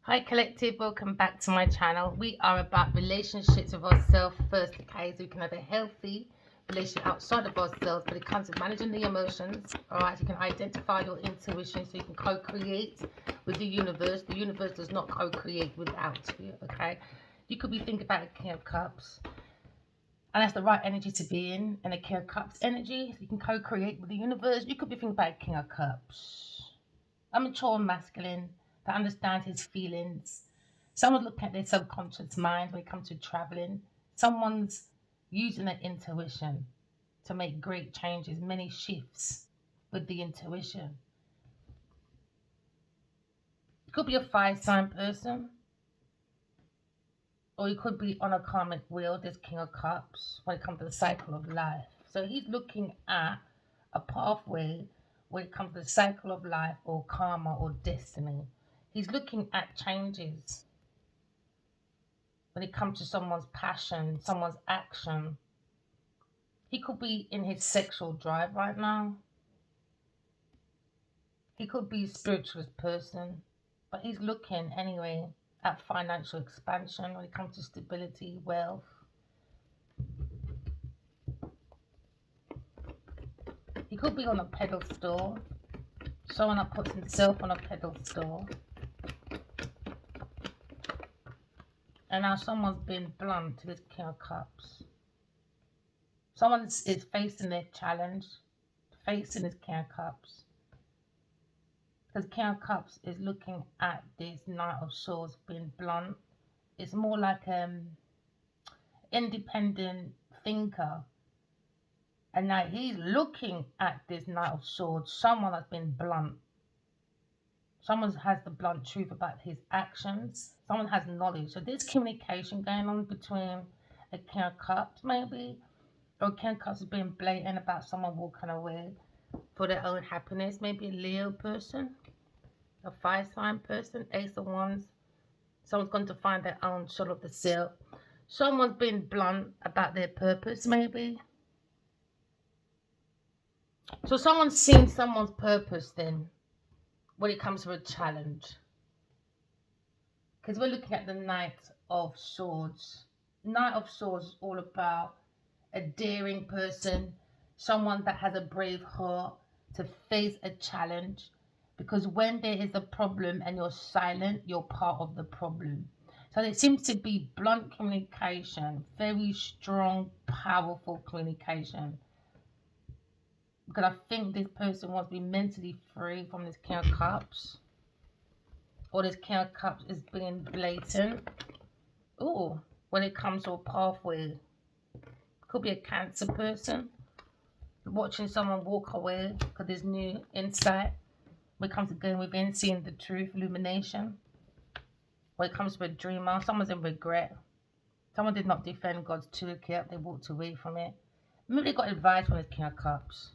Hi collective, welcome back to my channel. We are about relationships with ourselves first, okay? So we can have a healthy relationship outside of ourselves, but it comes with managing the emotions. Alright, you can identify your intuition so you can co-create with the universe. The universe does not co-create without you, okay? You could be thinking about a King of Cups, and that's the right energy to be in, and a King of Cups energy, so you can co-create with the universe. You could be thinking about a King of Cups, a mature masculine that understands his feelings. Someone's looking at their subconscious mind when it comes to traveling. Someone's using their intuition to make great changes, many shifts with the intuition. It could be a fire sign person, or it could be on a karmic wheel, this King of Cups, when it comes to the cycle of life. So he's looking at a pathway when it comes to the cycle of life or karma or destiny. He's looking at changes when it comes to someone's passion, someone's action. He could be in his sexual drive right now. He could be a spiritualist person, but he's looking anyway at financial expansion when it comes to stability, wealth. He could be on a pedestal, someone that puts himself on a pedestal. And now someone's been blunt to this King of Cups. Someone is facing their challenge, facing this King of Cups. Because King of Cups is looking at this Knight of Swords being blunt. It's more like independent thinker. And now he's looking at this Knight of Swords, someone that's been blunt. Someone has the blunt truth about his actions. Someone has knowledge. So there's communication going on between a King of Cups, maybe, or King of Cups is being blatant about someone walking away for their own happiness. Maybe a Leo person, a fire sign person, Ace of Wands. Someone's going to find their own soul of the self. Someone's been blunt about their purpose, maybe. So someone's seen someone's purpose then when it comes to a challenge. Because we're looking at the Knight of Swords. Knight of Swords is all about a daring person, someone that has a brave heart to face a challenge. Because when there is a problem and you're silent, you're part of the problem. So there seems to be blunt communication, very strong, powerful communication. Because I think this person wants to be mentally free from this King of Cups. Or this King of Cups is being blatant. Oh, when it comes to a pathway. Could be a Cancer person. Watching someone walk away because there's new insight. When it comes to going within, seeing the truth, illumination. When it comes to a dreamer, someone's in regret. Someone did not defend God's toolkit. They walked away from it. Maybe they got advice from the King of Cups.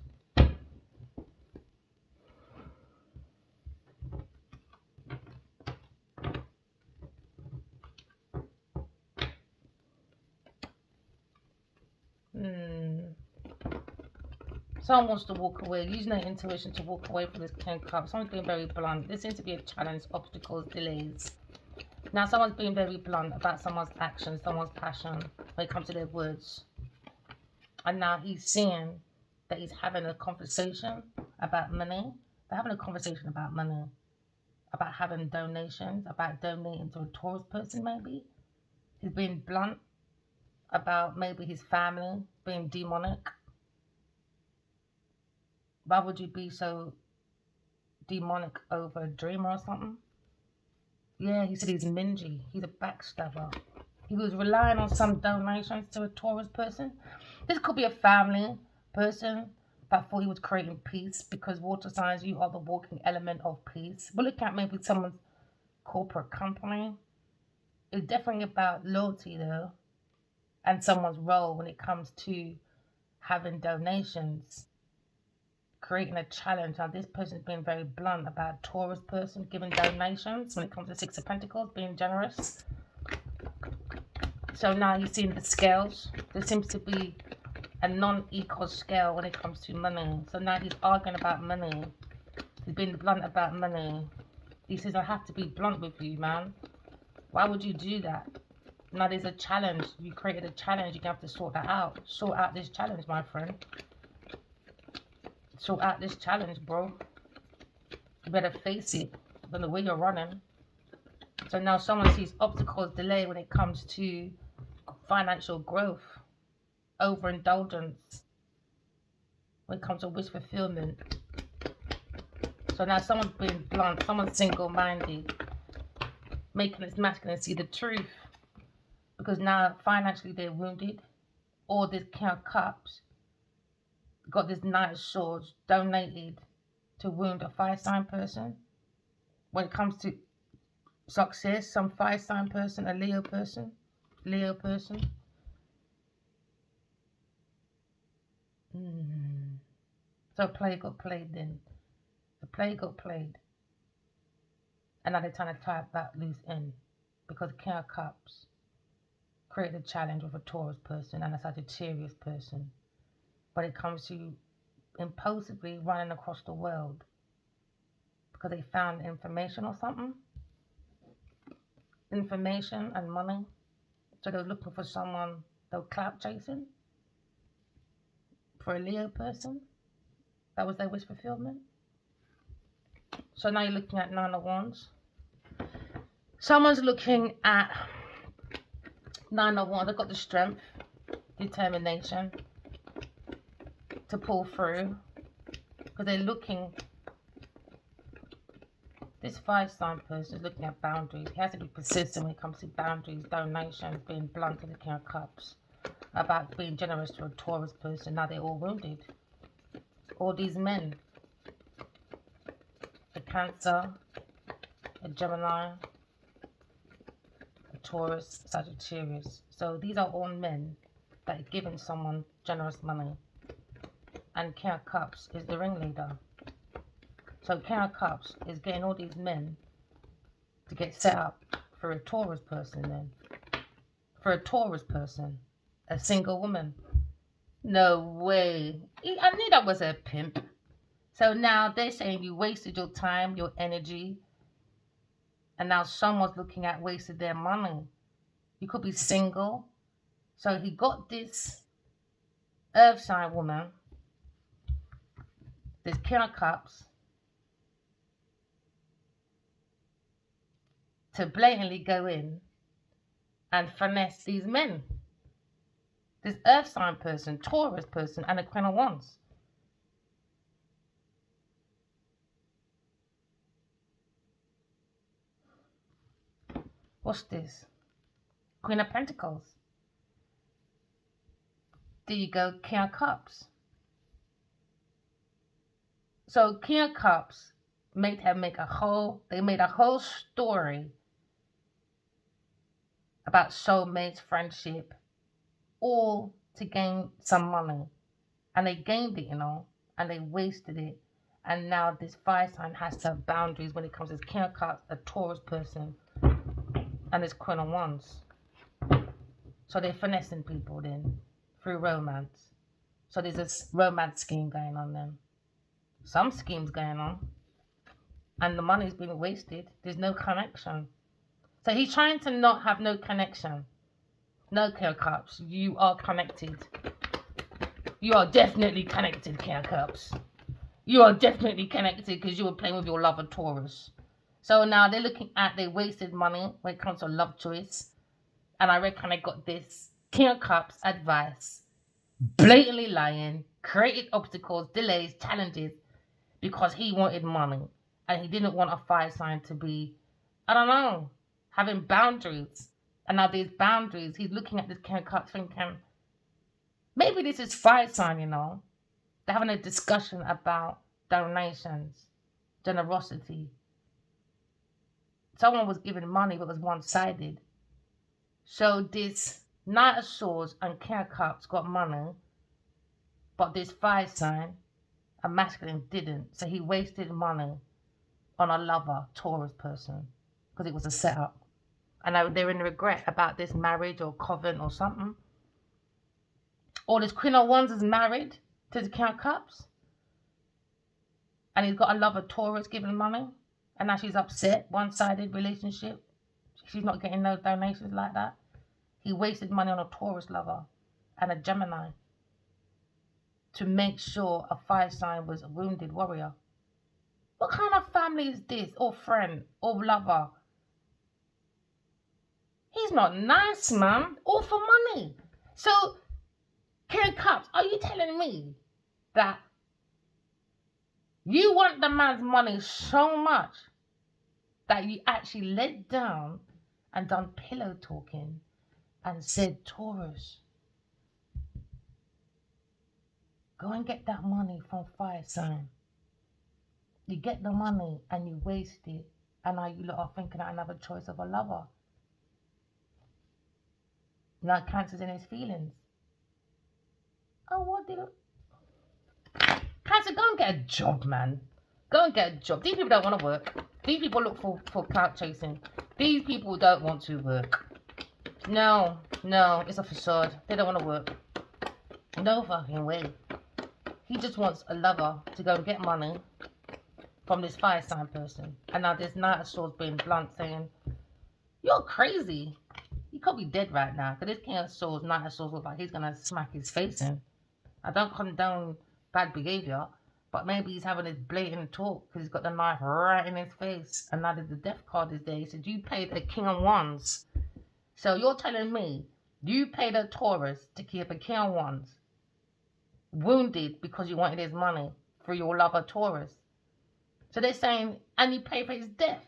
Someone wants to walk away, using their intuition to walk away from this King of Cups. Someone's being very blunt. There seems to be a challenge, obstacles, delays. Now someone's being very blunt about someone's actions, someone's passion when it comes to their words. And now he's seeing that he's having a conversation about money. They're having a conversation about money, about having donations, about donating to a Taurus person maybe. He's being blunt about maybe his family being demonic. Why would you be so demonic over a dreamer or something? Yeah, he said he's mingy. He's a backstabber. He was relying on some donations to a Taurus person. This could be a family person that thought he was creating peace, because water signs, you are the walking element of peace. We're looking at maybe someone's corporate company. It's definitely about loyalty though, and someone's role when it comes to having donations, creating a challenge. Now this person's being very blunt about a Taurus person giving donations when it comes to Six of Pentacles, being generous. So now you're seeing the scales. There seems to be a non-equal scale when it comes to money. So now he's arguing about money. He's being blunt about money. He says, I have to be blunt with you, man. Why would you do that? Now there's a challenge. You created a challenge. You have to sort that out. Sort out this challenge, my friend. Sort out this challenge, bro. You better face it. Than the way you're running. So now someone sees obstacles, delay when it comes to financial growth, overindulgence, when it comes to wish fulfillment. So now someone's being blunt, someone's single-minded, making this masculine see the truth. Because now financially they're wounded. Or this King of Cups got this Knight of Swords donated to wound a fire sign person. When it comes to success, some fire sign person, a Leo person. So play got played then. The play got played. And now they're trying to tie up that loose end. Because King of Cups created a challenge with a Taurus person and a Sagittarius person. But it comes to impulsively running across the world. Because they found information or something. Information and money. So they were looking for someone they were clout chasing. For a Leo person. That was their wish fulfillment. So now you're looking at 9 of Wands. Someone's looking at 9 of Wands. They've got the strength, determination to pull through. Because they're looking. This fire sign person is looking at boundaries. He has to be persistent when it comes to boundaries, donations, being blunt to the King of Cups. About being generous to a Taurus person. Now they're all wounded. All these men. A Cancer, a Gemini, a Taurus, Sagittarius. So these are all men that are giving someone generous money. And King of Cups is the ringleader. So King of Cups is getting all these men to get set up for a Taurus person then. For a Taurus person. A single woman. No way. I knew that was a pimp. So now they're saying you wasted your time, your energy. And now someone's looking at wasted their money. You could be single. So he got this earth sign woman. This King of Cups. To blatantly go in and finesse these men. This earth sign person, Taurus person, and a Queen of Wands. What's this? Queen of Pentacles. There you go, King of Cups. So King of Cups made her make a whole story about soulmates, friendship, all to gain some money. And they gained it, and they wasted it. And now this fire sign has to have boundaries when it comes to this King of Cups, a Taurus person, and this Queen of Wands. So they're finessing people then through romance. So there's this romance scheme going on then. Some schemes going on. And the money's being wasted. There's no connection. So he's trying to not have no connection. No, King of Cups. You are connected. You are definitely connected, King of Cups. You are definitely connected because you were playing with your lover Taurus. So now they're looking at their wasted money when it comes to love choice. And I reckon I got this King of Cups advice. Blatantly lying. Created obstacles, delays, challenges. Because he wanted money. And he didn't want a fire sign to be, I don't know, having boundaries. And now these boundaries, he's looking at this King of Cups thinking, maybe this is fire sign, They're having a discussion about donations, generosity. Someone was giving money but was one-sided. So this Knight of Swords and King of Cups got money, but this fire sign, a masculine, didn't. So he wasted money on a lover, Taurus person, because it was a setup. And they're in regret about this marriage or covenant or something. Or this Queen of Wands is married to the King of Cups. And he's got a lover, Taurus, giving money. And now she's upset, one-sided relationship. She's not getting no donations like that. He wasted money on a Taurus lover and a Gemini to make sure a fire sign was a wounded warrior. What kind of family is this? Or friend? Or lover? He's not nice, man. All for money. So, King of Cups, are you telling me that you want the man's money so much that you actually let down and done pillow talking and said, Taurus, go and get that money from fire sign. You get the money and you waste it, and now you lot are thinking of another choice of a lover. Now Cancer's in his feelings. Oh, what did it? Cancer, go and get a job, man. Go and get a job. These people don't want to work. These people look for clout chasing. These people don't want to work. No, it's a facade. They don't want to work. No fucking way. He just wants a lover to go and get money from this fire sign person. And now this Knight of Swords being blunt saying, you're crazy. He could be dead right now. Because this King of Swords, Knight of Swords, looks like he's going to smack his face in. I don't condone bad behaviour, but maybe he's having his blatant talk because he's got the knife right in his face. And now that the death card is there, he said, you paid a King of Wands. So you're telling me you paid a Taurus to keep a King of Wands wounded because you wanted his money for your lover Taurus. So they're saying, and you pay for his death.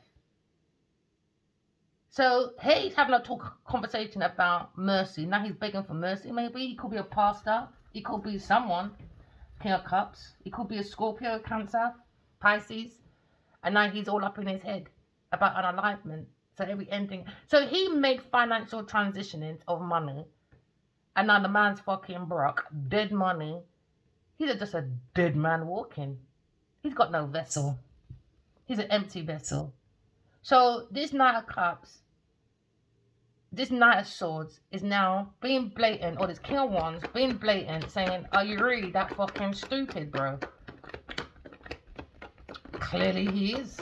So he's having a conversation about mercy. Now he's begging for mercy, maybe. He could be a pastor. He could be someone. King of Cups. He could be a Scorpio, Cancer, Pisces. And now he's all up in his head about unalignment. So every ending. So he made financial transitioning of money. And now the man's fucking broke. Dead money. He's just a dead man walking. He's got no vessel. He's an empty vessel. So this Knight of Cups, this Knight of Swords is now being blatant, or this King of Wands being blatant, saying, are you really that fucking stupid, bro? Clearly he is.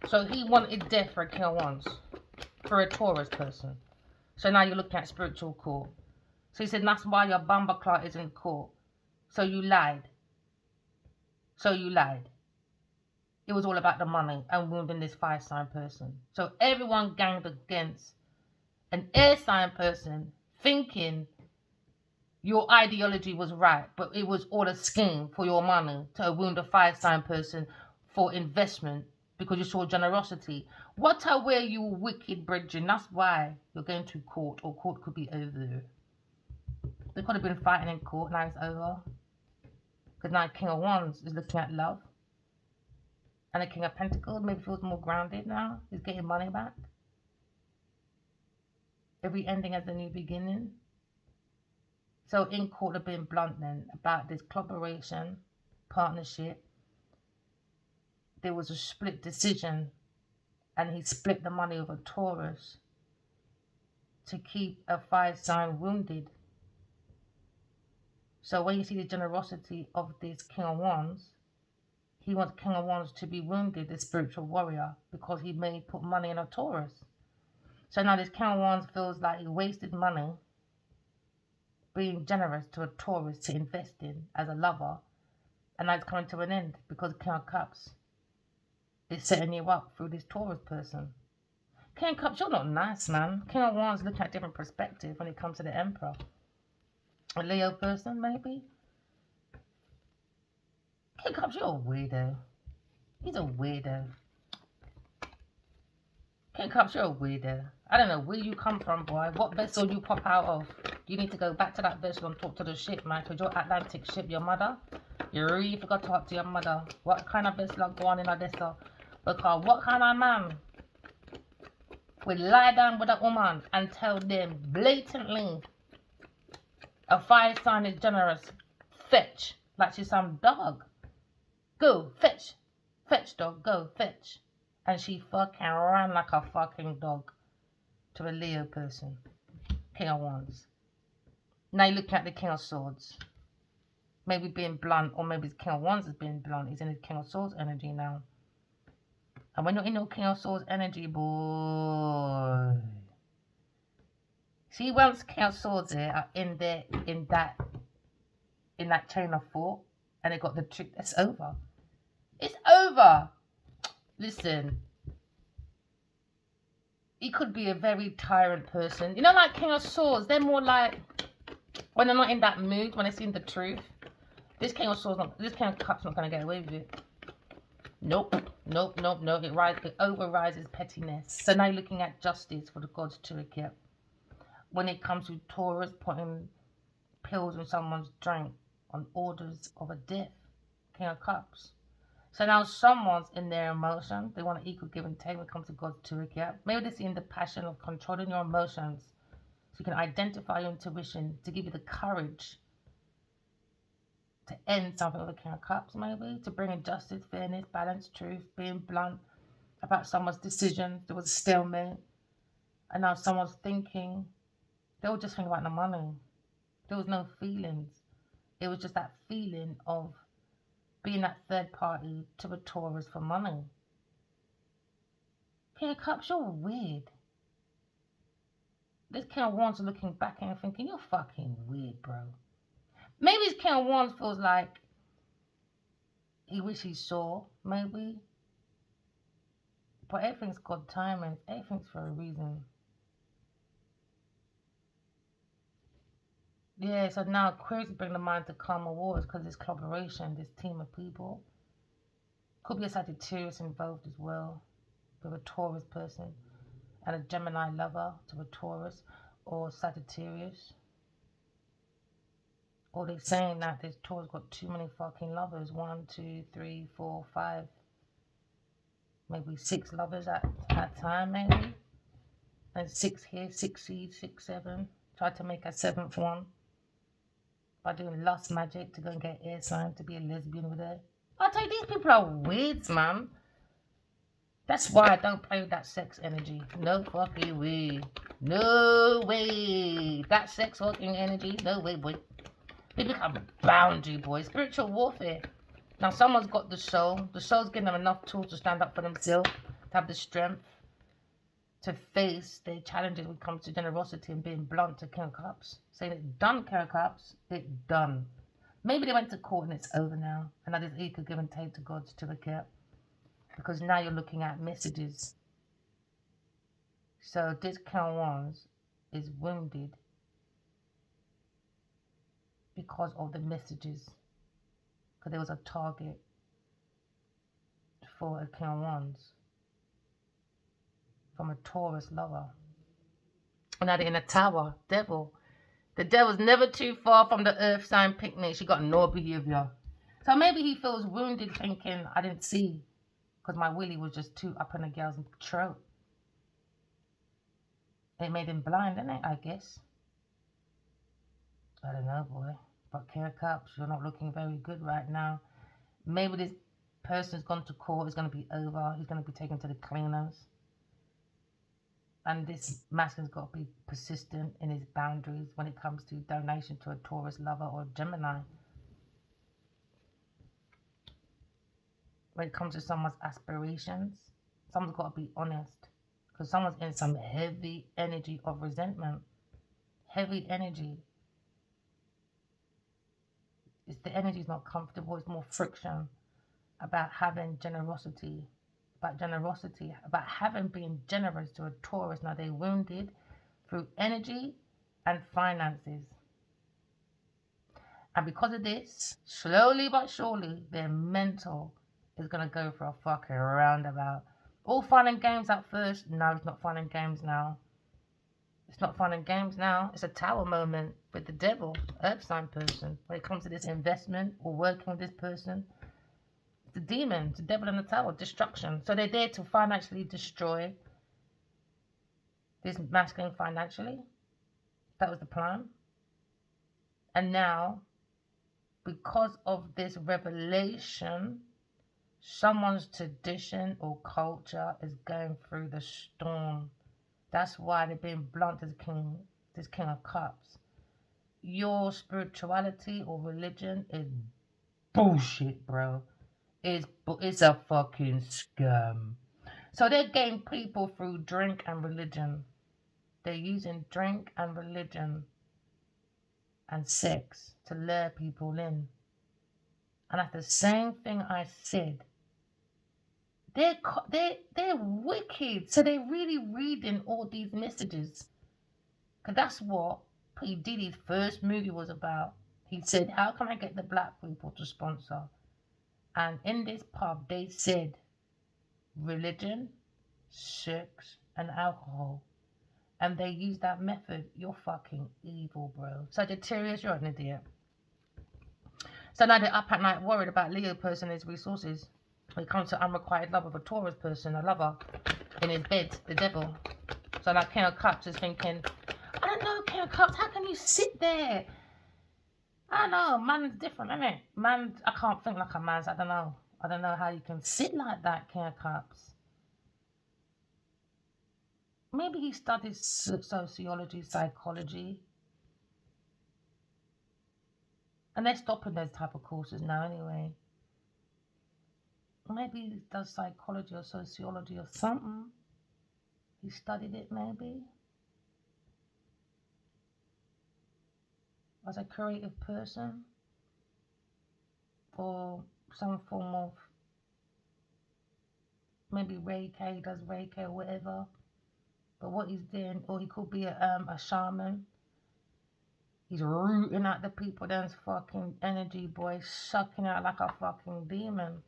So he wanted death for a King of Wands, for a Taurus person. So now you're looking at spiritual court. So he said, that's why your bumper clock is in court. So you lied. So you lied. It was all about the money and wounding this fire sign person. So everyone ganged against an air sign person thinking your ideology was right, but it was all a scheme for your money to wound a fire sign person for investment because you saw generosity. What a way, you wicked brethren. That's why you're going to court, or court could be over. They could have been fighting in court, now it's over. Because now King of Wands is looking at love. And the King of Pentacles maybe feels more grounded now. He's getting money back. Every ending has a new beginning. So in court have been blunt then about this collaboration, partnership. There was a split decision. And he split the money over Taurus to keep a fire sign wounded. So when you see the generosity of this King of Wands, he wants King of Wands to be wounded, the spiritual warrior, because he may put money in a Taurus. So now this King of Wands feels like he wasted money being generous to a Taurus to invest in as a lover. And now it's coming to an end because King of Cups is setting you up through this Taurus person. King of Cups, you're not nice, man. King of Wands looking at different perspective when it comes to the Emperor. A Leo person, maybe? King of Cups, you're a weirdo. He's a weirdo. King of Cups, you're a weirdo. I don't know where you come from, boy. What vessel you pop out of? You need to go back to that vessel and talk to the ship, man. Because your Atlantic ship, your mother, you really forgot to talk to your mother. What kind of vessel go on in a vessel? Because what kind of man will lie down with a woman and tell them blatantly a fire sign is generous? Fetch. Like she's some dog. Go, fetch. Fetch, dog. Go, fetch. And she fucking ran like a fucking dog to a Leo person. King of Wands. Now you look at the King of Swords. Maybe being blunt, or maybe the King of Wands is being blunt. He's in his King of Swords energy now. And when you're in your King of Swords energy, boy. See, once King of Swords here are in there, in that chain of thought, and they got the trick, it's over. It's over. Listen, he could be a very tyrant person. You know, like King of Swords, they're more like when they're not in that mood, when they're seeing the truth. This King of Swords, this King of Cups not gonna get away with it. Nope. It overrides pettiness. So now you're looking at justice for the gods to get. When it comes to Taurus putting pills in someone's drink on orders of a death, King of Cups. So now someone's in their emotion. They want to equal give and take when it comes to God's Turek. Maybe they're seeing the passion of controlling your emotions so you can identify your intuition to give you the courage to end something with a King of Cups, maybe to bring in justice, fairness, balance, truth, being blunt about someone's decisions. There was a stalemate, and now someone's thinking. They were just thinking about the money. There was no feelings. It was just that feeling of being that third party to a Taurus for money. King of Cups, you're weird. This King of Wands are looking back and thinking, you're fucking weird, bro. Maybe this King of Wands feels like he wish he saw, maybe. But everything's got timing. Everything's for a reason. Yeah, so now Aquarius bring the mind to calmer waters because this collaboration, this team of people. Could be a Sagittarius involved as well, with a Taurus person, and a Gemini lover to a Taurus or Sagittarius. Or they're saying that this Taurus got too many fucking lovers. 1, 2, 3, 4, 5, maybe 6 lovers at that time, maybe. And 6 here, 6 seeds, 6, 7. Try to make a 7th one by doing lust magic to go and get air sign to be a lesbian with her. I'll tell you, these people are weirds, man. That's why I don't play with that sex energy. No fucking way. No way. That sex fucking energy, no way, boy. They become boundary, boy. Spiritual warfare. Now, someone's got the soul. The soul's giving them enough tools to stand up for themselves, to have the strength to face their challenges when it comes to generosity and being blunt to King of Cups. Saying it's done, King of Cups. It's done. Maybe they went to court and it's over now. And now there's equal give and take to God's certificate. Because now you're looking at messages. So this King of Wands is wounded because of the messages. Because there was a target for a King of Wands from a Taurus lover. And now they're in a tower, devil. The devil's never too far from the earth sign picnic. She got no behavior. So maybe he feels wounded thinking, I didn't see. Because my willy was just too up in the girl's throat. It made him blind, didn't it, I guess? I don't know, boy. But King of Cups, you're not looking very good right now. Maybe this person's gone to court. It's going to be over. He's going to be taken to the cleaners. And this masculine's got to be persistent in his boundaries when it comes to donation to a Taurus lover or a Gemini. When it comes to someone's aspirations, someone's got to be honest. Because someone's in some heavy energy of resentment. Heavy energy. The energy is not comfortable. It's more friction about having generosity. About having being generous to a Taurus. Now they're wounded through energy and finances. And because of this, slowly but surely, their mental is going to go for a fucking roundabout. All fun and games at first. No, it's not fun and games now. It's not fun and games now. It's a tower moment with the devil, earth sign person. When it comes to this investment or working with this person, the demon, the devil in the tower, destruction. So they're there to financially destroy this masculine financially. That was the plan. And now, because of this revelation, someone's tradition or culture is going through the storm. That's why they're being blunt as this King of Cups. Your spirituality or religion is bullshit, bro. It's a fucking scam. So they're getting people through drink and religion. They're using drink and religion and sex to lure people in. And that's the same thing I said. They're wicked. So they're really reading all these messages. Because that's what P. Diddy's first movie was about. He said, how can I get the black people to sponsor? And in this pub, they said religion, sex, and alcohol. And they use that method. You're fucking evil, bro. Sagittarius, you're an idiot. So now they're up at night worried about Leo person and his resources. When it comes to unrequited love of a Taurus person, a lover in his bed, the devil. So like King of Cups is thinking, I don't know, King of Cups, how can you sit there? I don't know, man is different, isn't it? Man, I can't think like a man's, I don't know. I don't know how you can sit like that, King of Cups. Maybe he studies sociology, psychology. And they're stopping those type of courses now anyway. Maybe he does psychology or sociology or something. He studied it maybe. As a creative person. Or some form of maybe Reiki, does Reiki or whatever. But what he's doing, or he could be a shaman. He's rooting out the people, then fucking energy, boy, sucking out like a fucking demon.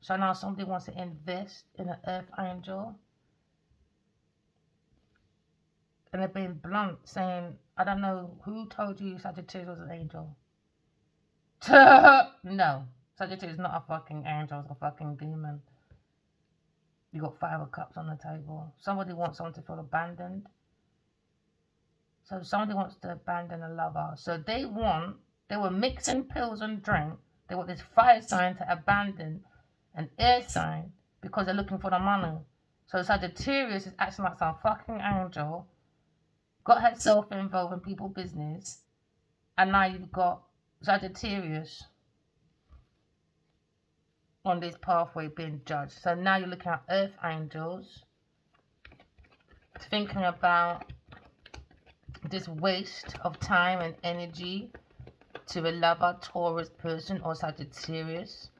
So now somebody wants to invest in an earth angel. And they're being blunt, saying, I don't know who told you Sagittarius was an angel. No, Sagittarius is not a fucking angel, it's a fucking demon. You got 5 of cups on the table. Somebody wants someone to feel abandoned. So somebody wants to abandon a lover. So they were mixing pills and drink. They want this fire sign to abandon an air sign because they're looking for the money. So Sagittarius is acting like some fucking angel, got herself involved in people's business, and now you've got Sagittarius on this pathway being judged. So now you're looking at earth angels, thinking about this waste of time and energy to a lover, Taurus person or Sagittarius.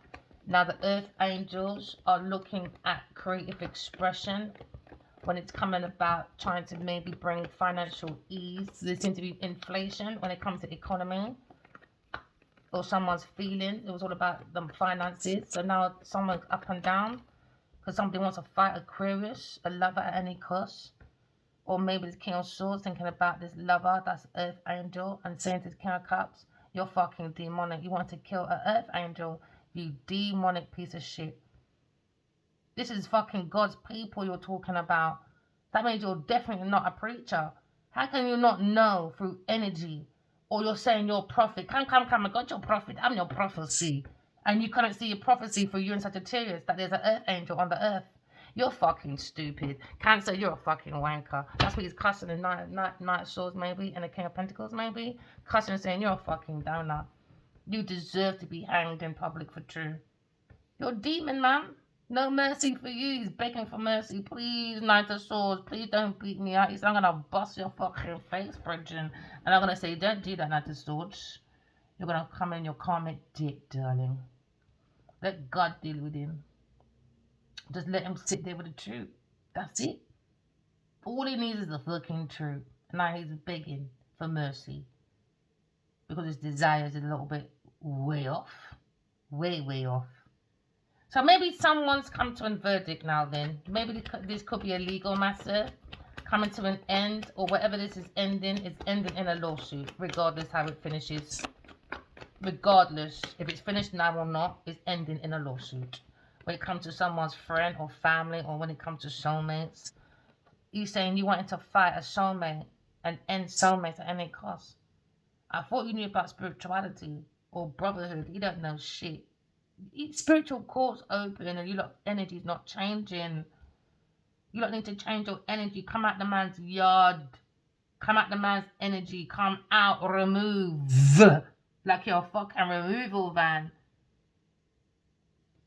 Now the earth angels are looking at creative expression when it's coming about trying to maybe bring financial ease. There seems to be inflation when it comes to economy or someone's feeling. It was all about the finances. So now someone's up and down because somebody wants to fight Aquarius, a lover at any cost. Or maybe the King of Swords thinking about this lover, that's Earth Angel, and saying to the King of Cups, you're fucking demonic. You want to kill an Earth Angel, you demonic piece of shit. This is fucking God's people you're talking about. That means you're definitely not a preacher. How can you not know through energy? Or you're saying you're a prophet. Come, I got your prophet. I'm your prophecy. And you couldn't see your prophecy for you and Sagittarius that there's an Earth Angel on the earth. You're fucking stupid. Cancer, you're a fucking wanker. That's what he's cussing in Knight of Swords maybe, and the King of Pentacles maybe. Cussing and saying you're a fucking donut. You deserve to be hanged in public for true. You're a demon, man. No mercy for you. He's begging for mercy. Please, Knight of Swords, please don't beat me out. He's I'm gonna bust your fucking face, Bridget. And I'm gonna say, don't do that, Knight of Swords. You're gonna come in your karmic dick, darling. Let God deal with him. Just let him sit there with the truth. That's it. All he needs is the fucking truth. Now he's begging for mercy. Because his desires are a little bit way off. Way off. So maybe someone's come to a verdict now then. Maybe this could be a legal matter coming to an end. Or whatever this is ending in a lawsuit. Regardless how it finishes. Regardless if it's finished now or not, it's ending in a lawsuit. When it comes to someone's friend or family, or when it comes to soulmates, you're saying you wanted to fight a soulmate and end soulmates at any cost. I thought you knew about spirituality or brotherhood. You don't know shit. Spiritual courts open and you lot energy's not changing. You lot need to change your energy. Come out the man's yard. Come out the man's energy. Come out, remove. Like you're a fucking removal van.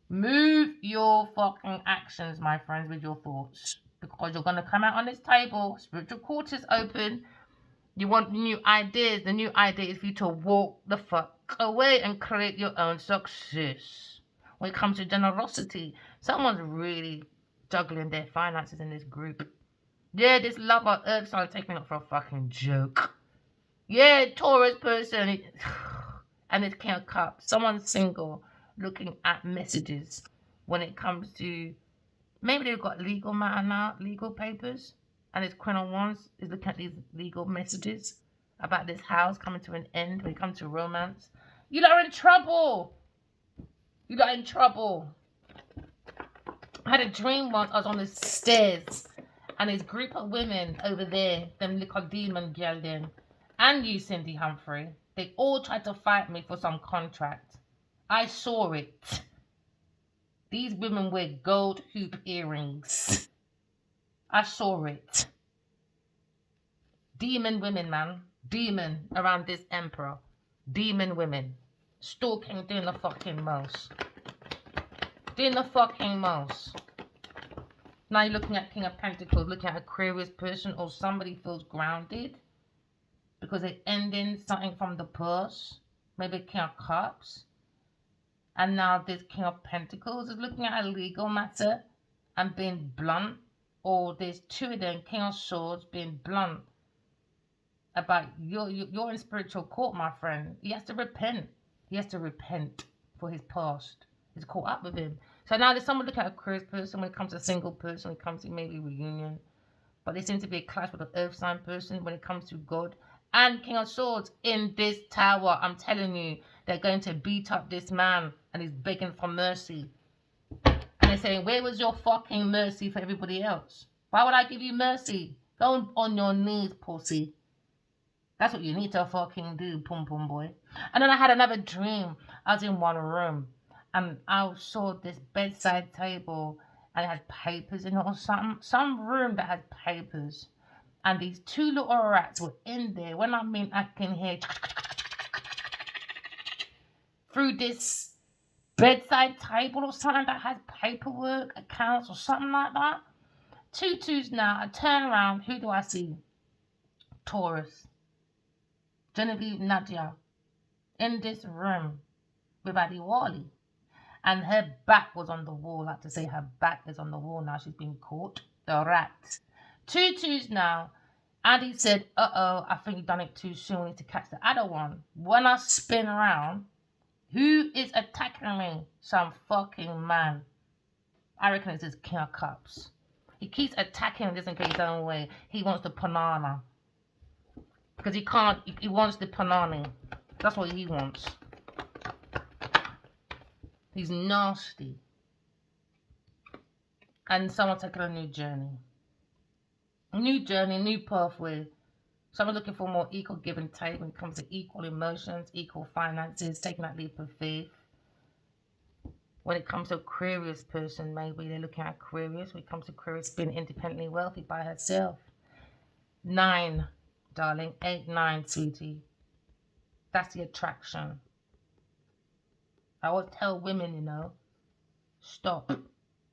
Move your fucking actions, my friends, with your thoughts. Because you're going to come out on this table, spiritual court is open. You want new ideas. The new idea is for you to walk the fuck away and create your own success. When it comes to generosity, someone's really juggling their finances in this group. Yeah, this lover earth sign taking it for a fucking joke. Yeah, Taurus person. And it's King of Cups. Someone's single looking at messages when it comes to maybe they've got legal matter now, legal papers, and it's Queen of Wands is looking at these legal messages about this house coming to an end when it comes to romance. You lot are in trouble. You lot are in trouble. I had a dream once. I was on the stairs, and this group of women over there, them little demon girl then, and you, Cindy Humphrey, they all tried to fight me for some contract. I saw it. These women wear gold hoop earrings. I saw it. Demon women, man. Demon around this emperor. Demon women. Stalking, doing the fucking most. Doing the fucking most. Now you're looking at King of Pentacles, looking at Aquarius person or somebody feels grounded because they're ending something from the past. Maybe King of Cups. And now this King of Pentacles is looking at a legal matter and being blunt. Or there's two of them, King of Swords, being blunt about you're in spiritual court, my friend. He has to repent. He has to repent for his past. It's caught up with him. So now there's someone looking at a Aquarius person when it comes to a single person, when it comes to maybe reunion. But there seems to be a clash with an earth sign person when it comes to God. And King of Swords in this tower. I'm telling you, they're going to beat up this man and he's begging for mercy. And they're saying, where was your fucking mercy for everybody else? Why would I give you mercy? Go on your knees, pussy. That's what you need to fucking do, pum pum boy. And then I had another dream. I was in one room and I saw this bedside table and it had papers in it or something. Some room that had papers. And these two little rats were in there. When I mean I can hear through this bedside table or something that has paperwork, accounts or something like that. Two twos now. I turn around. Who do I see? Taurus. Genevieve Nadia in this room with Adi Wally. And her back was on the wall. I have to say her back is on the wall now. She's been caught. The rat. Two twos now. Adi said, uh-oh, I think you've done it too soon. We need to catch the other one. When I spin around, who is attacking me? Some fucking man. I reckon it's this King of Cups. He keeps attacking him, doesn't get his own way. He wants the banana. Because he can't, he wants the panani. That's what he wants. He's nasty. And someone taking a new journey. New journey, new pathway. Someone looking for more equal give and take when it comes to equal emotions, equal finances, taking that leap of faith. When it comes to Aquarius person, maybe they're looking at Aquarius. When it comes to Aquarius being independently wealthy by herself. 9, darling. 8, 9, sweetie. That's the attraction. I always tell women, you know, stop.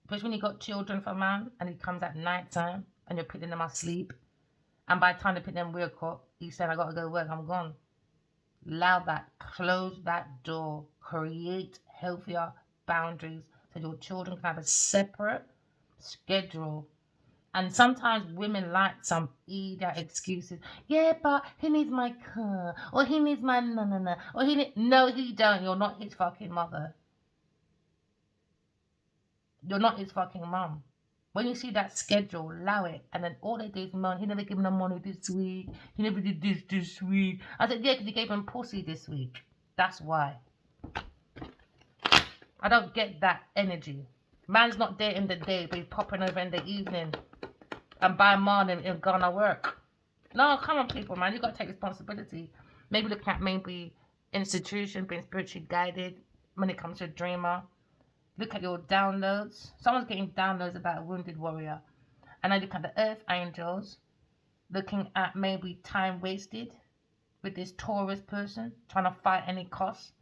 Especially when you got children for a man and he comes at night time and you're putting them asleep. And by the time they put them wake up, he said, I got to go to work, I'm gone. Allow that. Close that door. Create healthier boundaries so your children can have a separate schedule. And sometimes women like some either excuses. Yeah, but he needs my car. Or he needs my no. Or no, he don't. You're not his fucking mother. You're not his fucking mum. When you see that schedule, allow it. And then all they do is moan. He never gave them money this week. He never did this week. I said, yeah, because he gave him pussy this week. That's why. I don't get that energy. Man's not there in the day, but he's popping over in the evening. And by morning, he's gonna work. No, come on, people, man. You got to take responsibility. Maybe look at maybe institution, being spiritually guided when it comes to a dreamer. Look at your downloads. Someone's getting downloads about a wounded warrior. And I look at the earth angels, looking at maybe time wasted with this Taurus person, trying to fight any cost.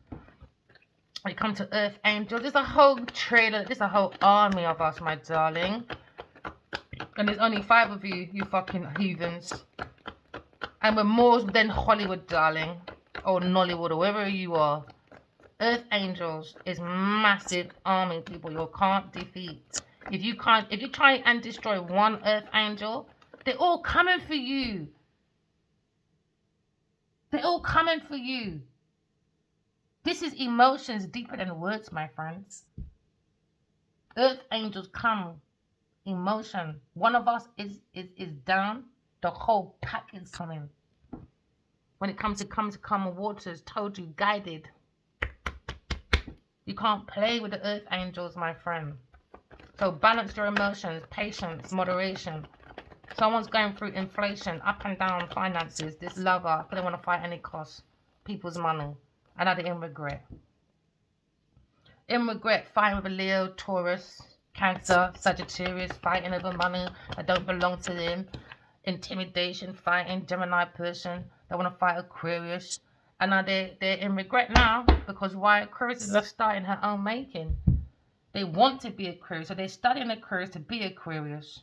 When it comes to Earth Angels, there's a whole trailer, there's a whole army of us, my darling. And there's only 5 of you, you fucking heathens. And we're more than Hollywood, darling. Or Nollywood, or wherever you are. Earth Angels is massive army, people you can't defeat. If you try and destroy one Earth Angel, they're all coming for you. They're all coming for you. This is emotions deeper than words, my friends. Earth Angels come. Emotion. One of us is down. The whole pack is coming. When it comes to calm waters, told you, guided. You can't play with the Earth Angels, my friend. So balance your emotions, patience, moderation. Someone's going through inflation, up and down finances. This lover couldn't want to fight any cost. People's money. Another in regret. In regret, fighting with a Leo, Taurus, Cancer, Sagittarius, fighting over money that don't belong to them. Intimidation, fighting, Gemini person. They want to fight Aquarius. And now they're in regret now because why? Aquarius is starting her own making. They want to be Aquarius, so they're studying Aquarius to be Aquarius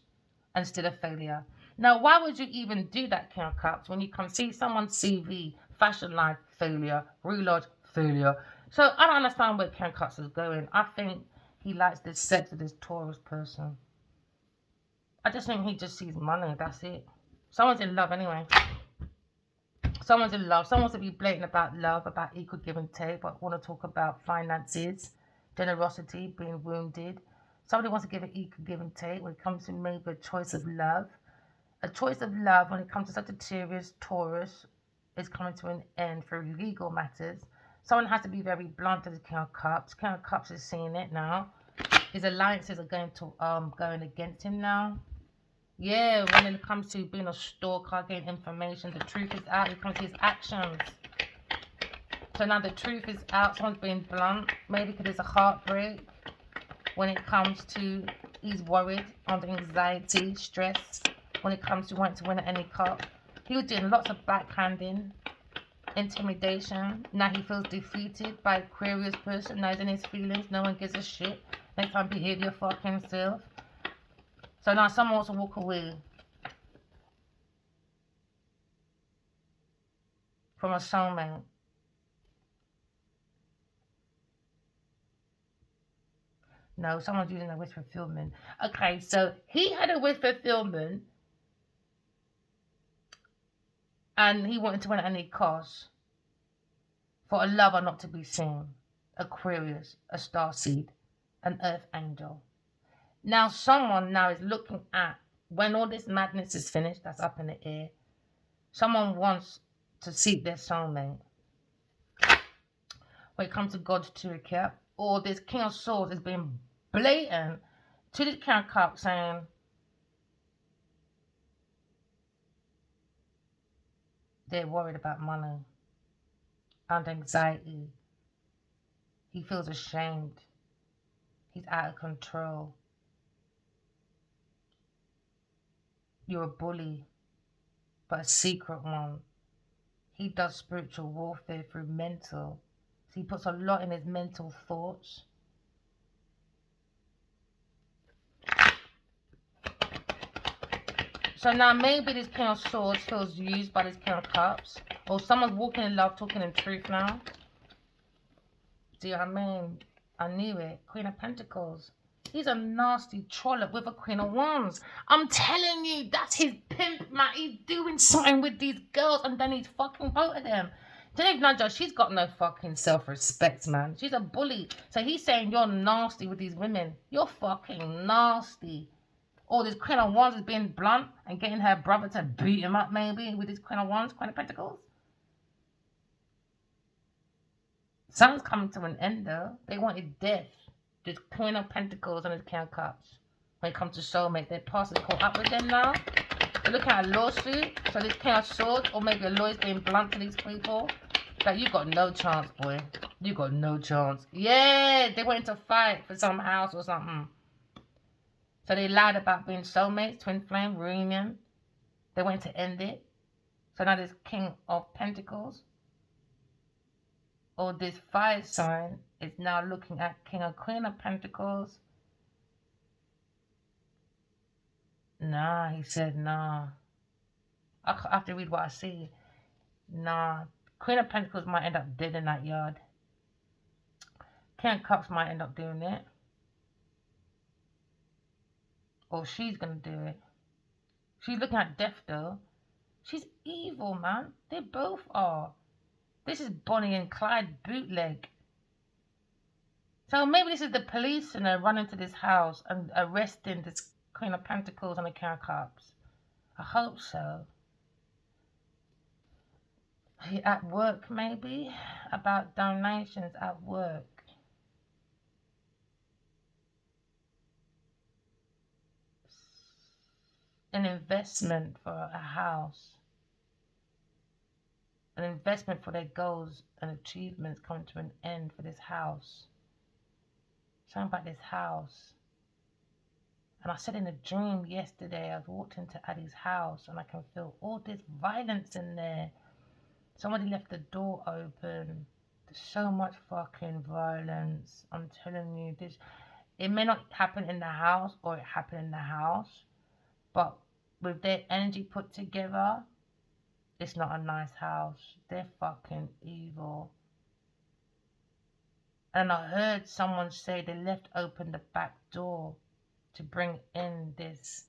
instead of failure. Now, why would you even do that, King of Cups, when you can see someone's CV, fashion line, failure, relaunch, failure? So I don't understand where King of Cups is going. I think he likes this sex with this Taurus person. I just think he just sees money, that's it. Someone's in love anyway. Someone's in love. Someone wants to be blatant about love, about equal give and take, but want to talk about finances, generosity, being wounded. Somebody wants to give an equal give and take when it comes to maybe a choice of love. A choice of love when it comes to Sagittarius, Taurus is coming to an end for legal matters. Someone has to be very blunt to the King of Cups. King of Cups is seeing it now. His alliances are going against him now. Yeah, when it comes to being a stalker, getting information, the truth is out. It comes to his actions. So now the truth is out. Someone's being blunt. Maybe because there's a heartbreak. When it comes to, he's worried, under anxiety, stress. When it comes to wanting to win at any cup. He was doing lots of backhanding, intimidation. Now he feels defeated by Aquarius person. Now he's in his feelings. No one gives a shit. Next time, behave your fucking self. So now someone wants to walk away from a soulmate. No, someone's using a wish fulfillment. Okay, so he had a wish fulfillment and he wanted to win at any cost for a lover not to be seen. Aquarius, a starseed, an earth angel. Now someone now is looking at, when all this madness is finished, that's up in the air, someone wants to seek their soulmate. When it comes to God's two cup, or this King of Swords is being blatant to this King of Cups saying, they're worried about money and anxiety. He feels ashamed. He's out of control. You're a bully, but a secret one. He does spiritual warfare through mental. So he puts a lot in his mental thoughts. So now maybe this King of Swords feels used by this King of Cups. Or someone's walking in love, talking in truth now. Do you know what I mean? I knew it. Queen of Pentacles. He's a nasty trollop with a Queen of Wands. I'm telling you, that's his pimp, man. He's doing something with these girls and then he's fucking both of them. Dave Naja, she's got no fucking self-respect, man. She's a bully. So he's saying you're nasty with these women. You're fucking nasty. Or this Queen of Wands is being blunt and getting her brother to beat him up maybe with this Queen of Wands, Queen of Pentacles. Something's coming to an end though. They wanted death. This Queen of Pentacles and this King of Cups. When it comes to soulmates, their past is caught up with them now. They're looking at a lawsuit. So this King of Swords, or maybe a lawyer's being blunt to these people. That you got no chance, boy. You got no chance. Yeah, they went to fight for some house or something. So they lied about being soulmates, twin flame, reunion. They went to end it. So now this King of Pentacles or this fire sign is now looking at King or Queen of Pentacles. Nah, he said nah. I have to read what I see. Nah. Queen of Pentacles might end up dead in that yard. King of Cups might end up doing it. Or she's gonna do it. She's looking at death though. She's evil, man. They both are. This is Bonnie and Clyde bootleg. So maybe this is the police and they're running to this house and arresting this Queen of Pentacles and the King of Cups. I hope so. At work, maybe? About donations at work. An investment for a house. An investment for their goals and achievements coming to an end for this house. Something about this house. And I said in a dream yesterday, I walked into Addie's house and I can feel all this violence in there. Somebody left the door open. There's so much fucking violence. I'm telling you, this. It may not happen in the house or it happened in the house, but with their energy put together, it's not a nice house. They're fucking evil. And I heard someone say they left open the back door to bring in this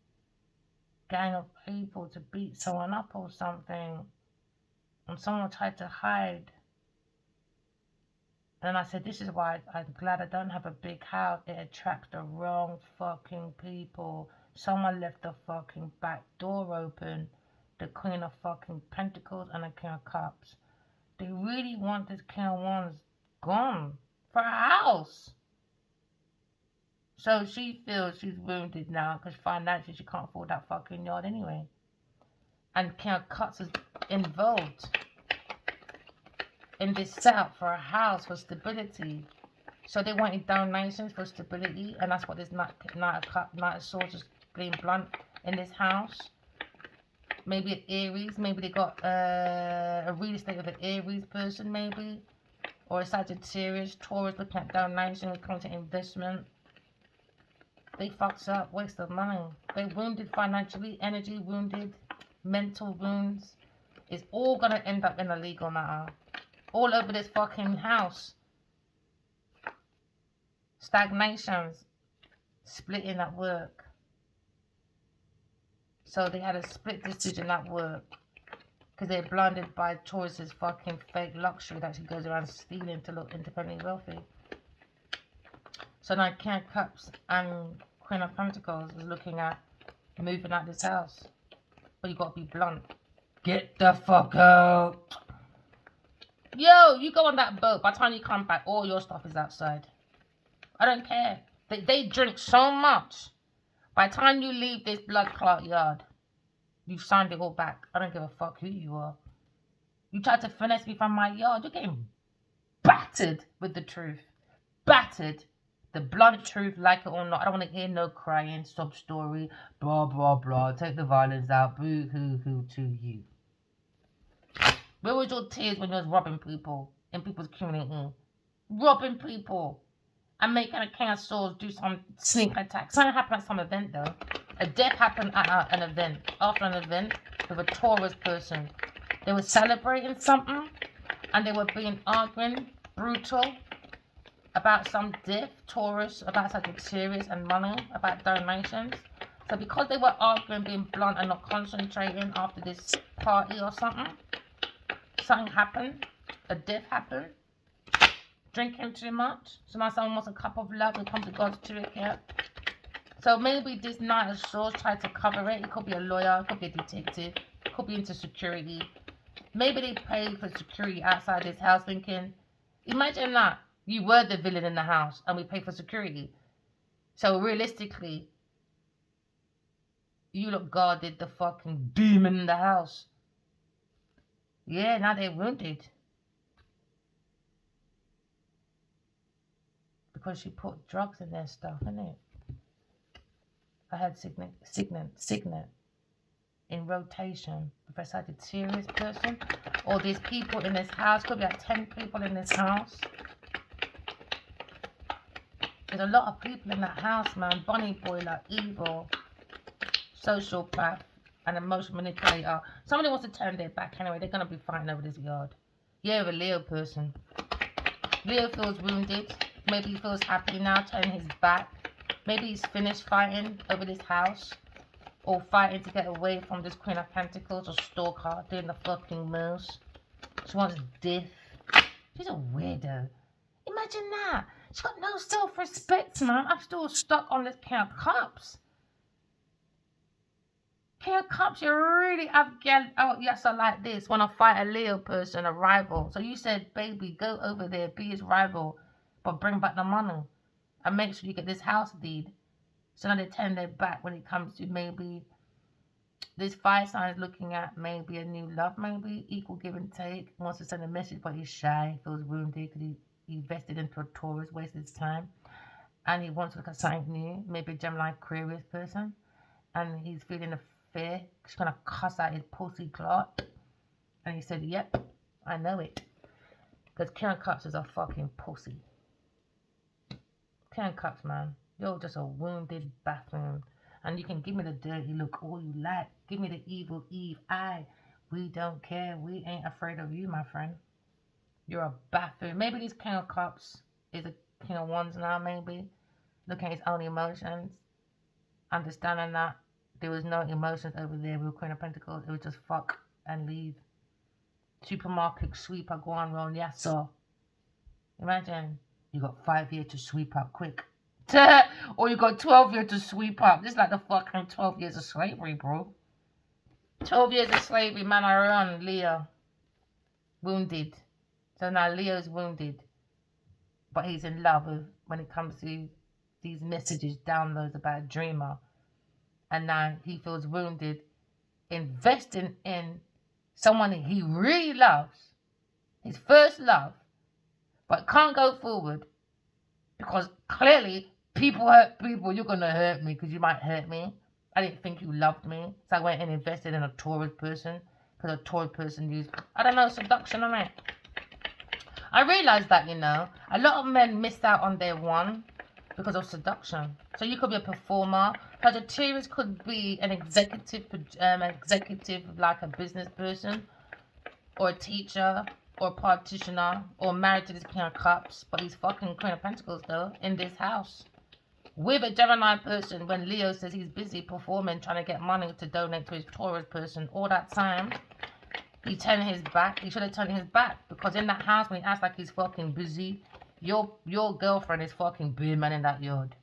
gang of people to beat someone up or something. And someone tried to hide. And I said, this is why I'm glad I don't have a big house. It attracts the wrong fucking people. Someone left the fucking back door open. The Queen of fucking Pentacles and the King of Cups. They really want this King of Wands gone for a house. So she feels she's wounded now because financially she can't afford that fucking yard anyway. And King of Cups is involved in this setup for a house for stability. So they wanted donations for stability, and that's what this Knight of Swords is being blunt in this house. Maybe an Aries, maybe they got a real estate with an Aries person, maybe, or a Sagittarius, Taurus looking at donation with content investment. They fucks up, waste of money. They wounded financially, energy wounded, mental wounds. It's all gonna end up in a legal matter. All over this fucking house. Stagnations. Splitting at work. So they had a split decision at work. Because they're blinded by Taurus's fucking fake luxury that she goes around stealing to look independently wealthy. So now King of Cups and Queen of Pentacles is looking at moving out this house. But you gotta be blunt. Get the fuck out. Yo, you go on that boat. By the time you come back, all your stuff is outside. I don't care. They drink so much. By the time you leave this blood clot yard, you've signed it all back. I don't give a fuck who you are. You tried to finesse me from my yard. You're getting battered with the truth. Battered. The blunt truth, like it or not. I don't want to hear no crying, sob story, blah, blah, blah. Take the violence out. Boo, hoo, hoo to you. Where was your tears when you was robbing people in people's community? Robbing people and making a King of Swords do some sneak attack. Something happened at some event though. A death happened at an event. After an event with a Taurus person. They were celebrating something and they were being arguing, brutal, about some death, Taurus, about Sagittarius and money, about donations. So because they were arguing, being blunt and not concentrating after this party or something happened, a death happened, drinking too much. So now someone wants a cup of love and comes to God's toolkit. So maybe this Knight of Swords tried to cover it. It could be a lawyer, it could be a detective, it could be into security. Maybe they paid for security outside this house thinking, imagine that, you were the villain in the house and we paid for security. So realistically, you look guarded the fucking demon in the house. Yeah, now they're wounded. Because she put drugs in their stuff, innit? I had Signet in rotation with a Sagittarius person. Or there's people in this house. Could be like 10 people in this house. There's a lot of people in that house, man. Bunny boy, like evil, sociopath, and emotional manipulator. Somebody wants to turn their back anyway. They're going to be fighting over this yard. Yeah, a Leo person. Leo feels wounded. Maybe he feels happy now, turning his back. Maybe he's finished fighting over this house. Or fighting to get away from this Queen of Pentacles or stalker, doing the fucking moves. She wants death. She's a weirdo. Imagine that. She's got no self-respect, man. I'm still stuck on this King of Cups. King of Cups, you really have yes, I like this. Want to fight a Leo person, a rival. So you said, baby, go over there, be his rival, but bring back the money. And make sure you get this house deed. So now they turn their back when it comes to maybe this fire sign is looking at maybe a new love, maybe equal give and take. Wants to send a message, but he's shy, feels wounded because he invested into a Taurus, wasted his time, and he wants to look at something new, maybe a Gemini Aquarius person, and he's feeling a fear. He's gonna cuss out his pussy clot, and he said, "Yep, I know it," because King Cups is a fucking pussy. King Cups, man, you're just a wounded bathroom, and you can give me the dirty look all you like. Give me the evil Eve eye. We don't care. We ain't afraid of you, my friend. You're a bathroom. Maybe this King of Cups is a King of Wands now, maybe. Looking at his own emotions. Understanding that there was no emotions over there with Queen of Pentacles. It was just fuck and leave. Supermarket sweeper, go on, roll, yes, sir. Imagine you got 5 years to sweep up quick. Or you got 12 years to sweep up. This is like the fucking 12 years of slavery, bro. 12 years of slavery, man, I run, Leo. Wounded. So now Leo's wounded, but he's in love with when it comes to these messages, downloads about a dreamer. And now he feels wounded, investing in someone he really loves, his first love, but can't go forward because clearly people hurt people. You're going to hurt me because you might hurt me. I didn't think you loved me. So I went and invested in a Taurus person because a Taurus person used, I don't know, seduction on it. I realised that, you know, a lot of men missed out on their one because of seduction. So you could be a performer. Sagittarius could be an executive like a business person, or a teacher, or a practitioner, or married to this King of Cups. But he's fucking Queen of Pentacles, though, in this house. With a Gemini person, when Leo says he's busy performing, trying to get money to donate to his Taurus person all that time, he turned his back. He should have turned his back, because in that house, when he acts like he's fucking busy, your girlfriend is fucking being in that yard.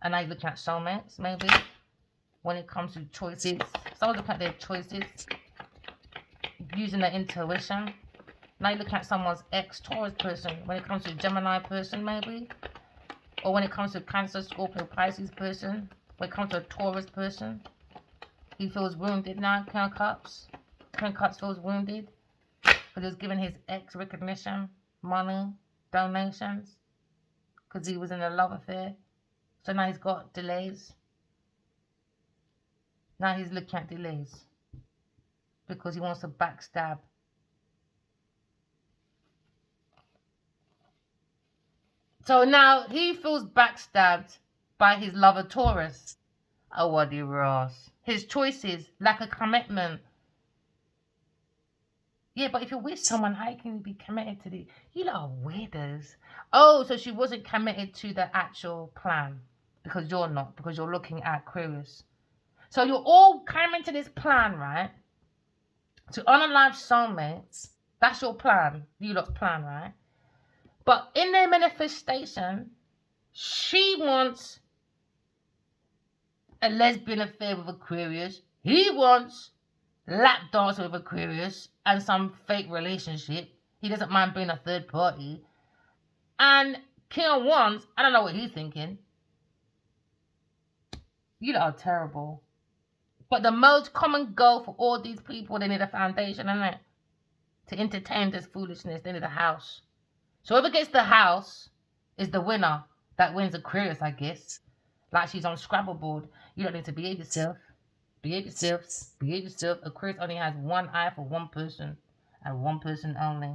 And now you're looking at soulmates, maybe, when it comes to choices. Someone's looking at their choices, using their intuition. Now you're looking at someone's ex-Taurus person, when it comes to Gemini person, maybe. Or when it comes to Cancer, Scorpio, Pisces person. When it comes to a Taurus person. He feels wounded now, King of Cups. King of Cups feels wounded because he's given his ex recognition, money, donations, because he was in a love affair. So now he's got delays. Now he's looking at delays because he wants to backstab. So now he feels backstabbed by his lover Taurus. Oh, what the Ross. His choices, lack of commitment. Yeah, but if you're with someone, how can you be committed to the... You lot are weirdos. Oh, so she wasn't committed to the actual plan. Because you're not. Because you're looking at Aquarius. So you're all coming to this plan, right? To unalive soulmates. That's your plan. You lot's plan, right? But in their manifestation, she wants a lesbian affair with Aquarius. He wants lap dance with Aquarius and some fake relationship. He doesn't mind being a third party. And King of Wands, I don't know what he's thinking. You lot are terrible. But the most common goal for all these people, they need a foundation, innit? To entertain this foolishness, they need a house. So whoever gets the house is the winner. That wins Aquarius, I guess. Like she's on Scrabble board. You don't need to behave yourself. Behave yourself. Behave yourself. Aquarius only has one eye for one person. and one person only.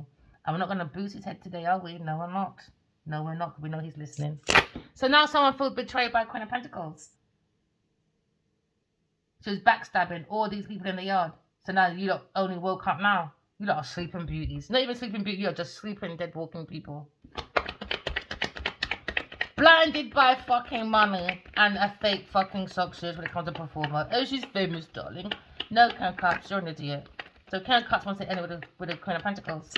And we're not going to boost his head today, are we? No, we're not. No, we're not. We know he's listening. So now someone feels betrayed by Queen of Pentacles. She was backstabbing all these people in the yard. So now you lot only woke up now. You lot are sleeping beauties. Not even sleeping beauties, you're just sleeping dead walking people. Blinded by fucking money and a fake fucking success when it comes to performer. Oh, she's famous, darling. No, Ken Cuts, you're an idiot. So Ken Cuts wants to end with the Queen of Pentacles.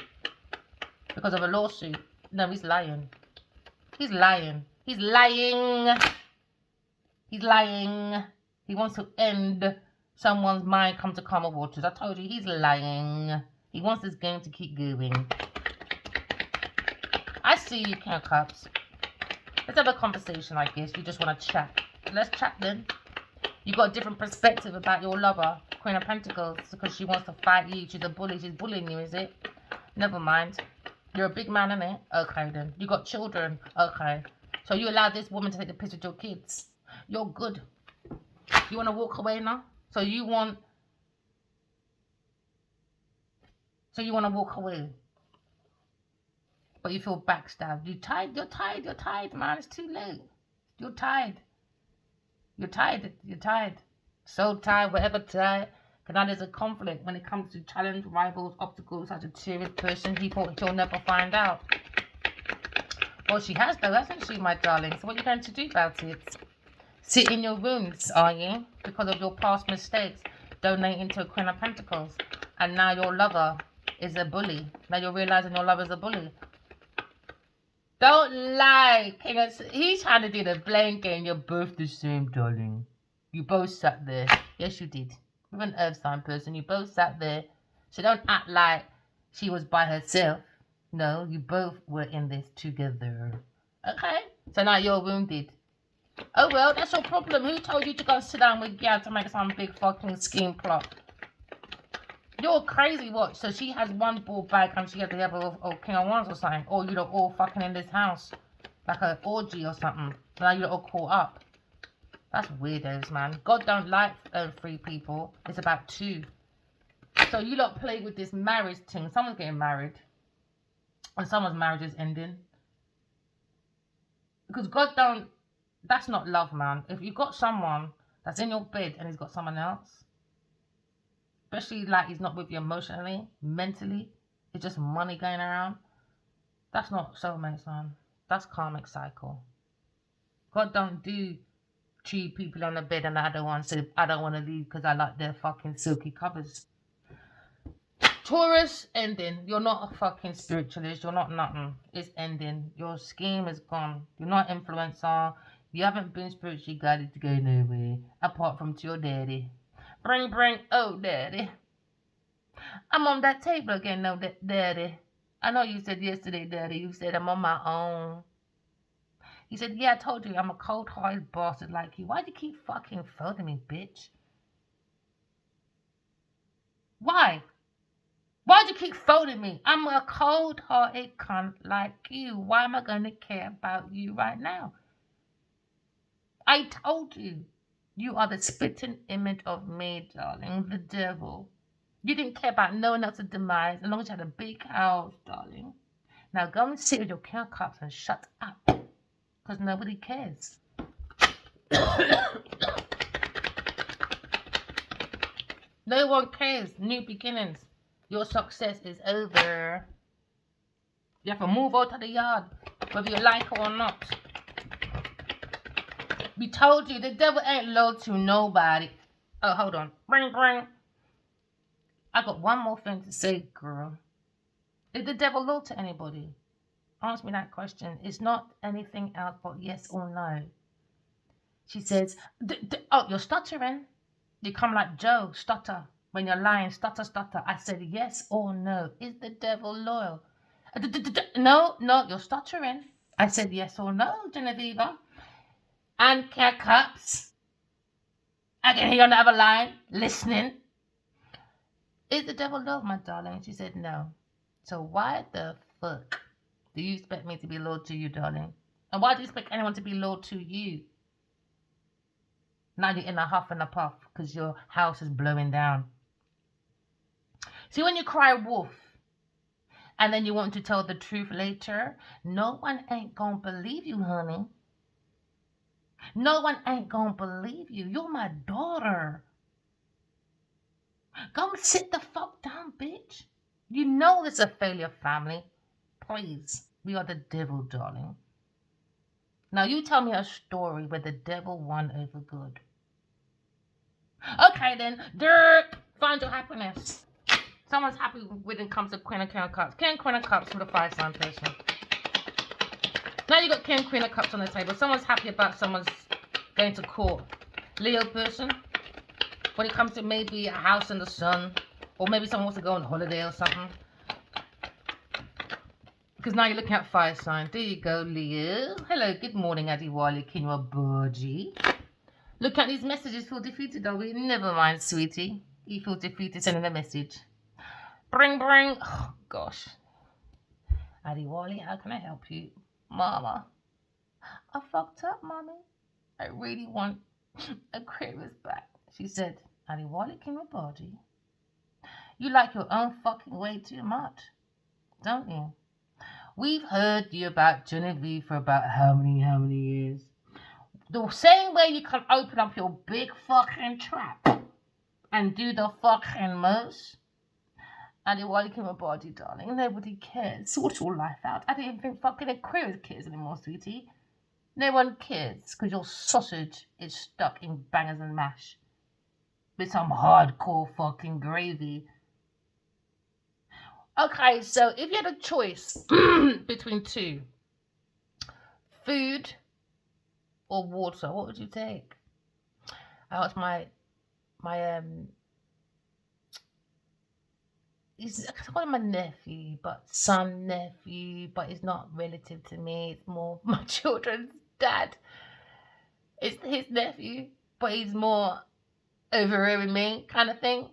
Because of a lawsuit. No, he's lying. He's lying. He's lying. He's lying. He wants to end someone's mind come to calmer waters. I told you, he's lying. He wants this game to keep going. I see you, Ken Cups. Let's have a conversation, I guess. You just want to chat. Let's chat then. You got a different perspective about your lover, Queen of Pentacles, because she wants to fight you. She's a bully. She's bullying you, is it? Never mind. You're a big man, innit? Okay, then. You got children. Okay. So you allow this woman to take the piss with your kids. You're good. You want to walk away now? So you want to walk away. But you feel backstabbed. You're tired, man. It's too late. You're tired. So tired, whatever tired. Because now there's a conflict when it comes to challenge, rivals, obstacles, such a serious person. He thought she'll never find out. Well, she has though, hasn't she, my darling? So what are you going to do about it? Sit in your rooms, are you? Because of your past mistakes. Donating to a Queen of Pentacles. And now your lover is a bully. Now you're realizing your lover's a bully. Don't lie. He's trying to do the blame game. You're both the same, darling. You both sat there. Yes, you did. With an earth sign person, you both sat there. So don't act like she was by herself. No, you both were in this together. Okay? So now you're wounded. Oh, well, that's your problem. Who told you to go sit down with Gad to make some big fucking scheme plot? You're crazy, what? So she has one ball bag and she has the other of King of Wands or something? Or you lot all fucking in this house. Like an orgy or something. Now you lot all caught up. That's weirdos, man. God don't like 3 people. It's about 2. So you lot play with this marriage thing. Someone's getting married. And someone's marriage is ending. Because God don't... That's not love, man. If you got someone that's in your bed and he's got someone else... Especially like he's not with you emotionally, mentally. It's just money going around. That's not soulmates, man. That's karmic cycle. God don't do 2 people on the bed and the other one said, I don't want to leave because I like their fucking silky covers. Taurus, ending. You're not a fucking spiritualist. You're not nothing. It's ending. Your scheme is gone. You're not an influencer. You haven't been spiritually guided to go nowhere. Apart from to your daddy. Bring, oh, daddy. I'm on that table again, no, daddy. I know you said yesterday, daddy, you said I'm on my own. He said, yeah, I told you, I'm a cold-hearted bastard like you. Why'd you keep fucking phoning me, bitch? Why? Why'd you keep phoning me? I'm a cold-hearted cunt like you. Why am I going to care about you right now? I told you. You are the spitting image of me, darling, the devil. You didn't care about no one else's demise as long as you had a big house, darling. Now go and sit with your King of Cups and shut up. Because nobody cares. No one cares. New beginnings. Your success is over. You have to move out of the yard, whether you like it or not. We told you the devil ain't loyal to nobody. Oh, hold on. Ring. I got one more thing to say, girl. Is the devil loyal to anybody? Ask me that question. It's not anything else but yes or no. She says, oh, you're stuttering. You come like Joe, stutter. When you're lying, stutter. I said yes or no. Is the devil loyal? No, you're stuttering. I said yes or no, Genevieve. And King of Cups. I can hear you on the other line, listening. Is the devil loyal, my darling? She said no. So why the fuck do you expect me to be loyal to you, darling? And why do you expect anyone to be loyal to you? Now you're in a huff and a puff because your house is blowing down. See, when you cry wolf, and then you want to tell the truth later, no one ain't gonna believe you, honey. No one ain't gonna believe you. You're my daughter. Go and sit the fuck down, bitch. You know it's a failure family. Please, we are the devil, darling. Now you tell me a story where the devil won over good. Okay then, Dirk, find your happiness. Someone's happy when it comes to Queen and King of Cups. King and Queen of Cups for the fire sign person. Now you got King and Queen of Cups on the table. Someone's happy about someone's going to court. Leo person, when it comes to maybe a house in the sun, or maybe someone wants to go on holiday or something. Because now you're looking at fire sign. There you go, Leo. Hello, good morning, Adiwali, Kinwa Burji. Look at these messages. Feel defeated, are we? Never mind, sweetie. You feel defeated, sending a message. Bring. Oh, gosh. Adiwali, how can I help you? Mama. I fucked up, mommy. I really want Aquarius back. She said, Adiwali Kinwa Burji. You like your own fucking way too much, don't you? We've heard you about Genevieve for about how many years? The same way you can open up your big fucking trap and do the fucking most. And it won't come a body, darling. Nobody cares. Sort your life out. I don't even think fucking Aquarius cares anymore, sweetie. No one cares because your sausage is stuck in bangers and mash with some hardcore fucking gravy. Okay, so if you had a choice between two, food or water, what would you take? I asked he's one of my nephew, but son nephew, but he's not relative to me. It's more my children's dad. It's his nephew, but he's more overhearing me kind of thing.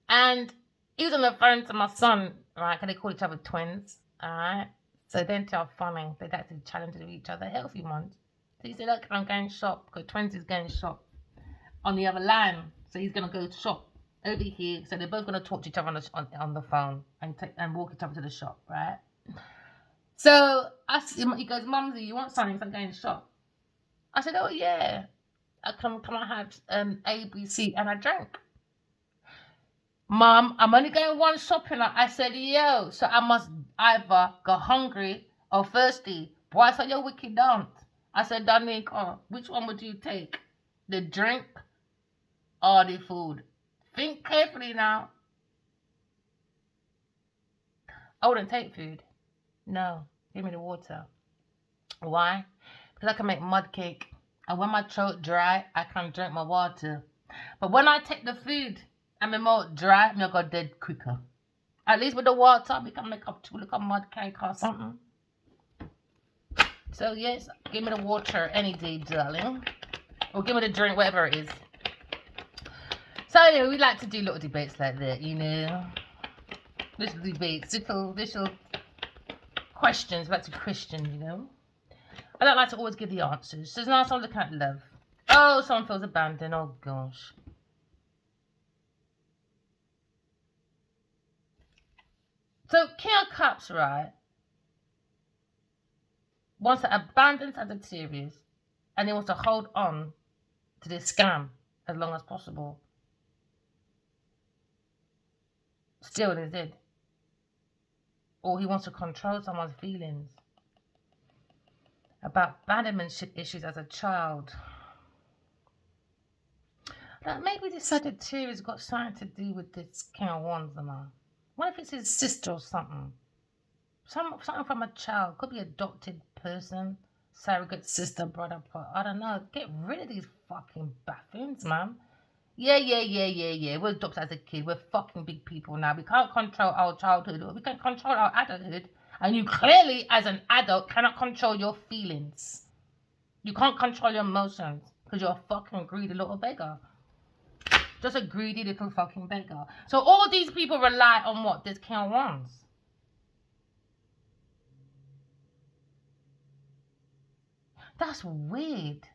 And he was on the phone to my son, right? Because they call each other twins, all right? So then tell funny. They'd actually challenge each other, healthy ones. So he said, look, I'm going shop, because twins is going shop on the other line. So he's going to go shop over here. So they're both going to talk to each other on the phone and walk each other to the shop, right? So he goes, Mumsy, you want something? So I'm going shop. I said, oh, yeah. Can I have A, B, C, and a drink? Mom, I'm only going one shopping. I said, yo, so I must either go hungry or thirsty. Boy, I said, yo, wicked don't. I said, Danica, which one would you take? The drink or the food? Think carefully now. I wouldn't take food. No, give me the water. Why? Because I can make mud cake. And when my throat dry, I can drink my water. But when I take the food, and my mouth dry, I go dead quicker. At least with the water, we can make up to like a mud cake or something. So yes, give me the water any day, darling. Or give me the drink, whatever it is. So anyway, we like to do little debates like that, you know. Little debates, little questions, back to Christian, you know. I don't like to always give the answers. So now someone looking at love. Oh, someone feels abandoned. Oh gosh. So King of Cups, right, wants to abandon Sagittarius and he wants to hold on to this scam as long as possible. Still in his head. Or he wants to control someone's feelings about abandonment issues as a child. That maybe this Sagittarius got something to do with this King of Wands, you know. What if it's his sister or something? Something from a child. Could be adopted person, surrogate sister, brother, I don't know. Get rid of these fucking buffoons, man. Yeah. We're adopted as a kid. We're fucking big people now. We can't control our childhood. We can control our adulthood. And you clearly, as an adult, cannot control your feelings. You can't control your emotions because you're a fucking greedy little beggar. Just a greedy little fucking beggar. So all these people rely on what? This King of Wands. That's weird.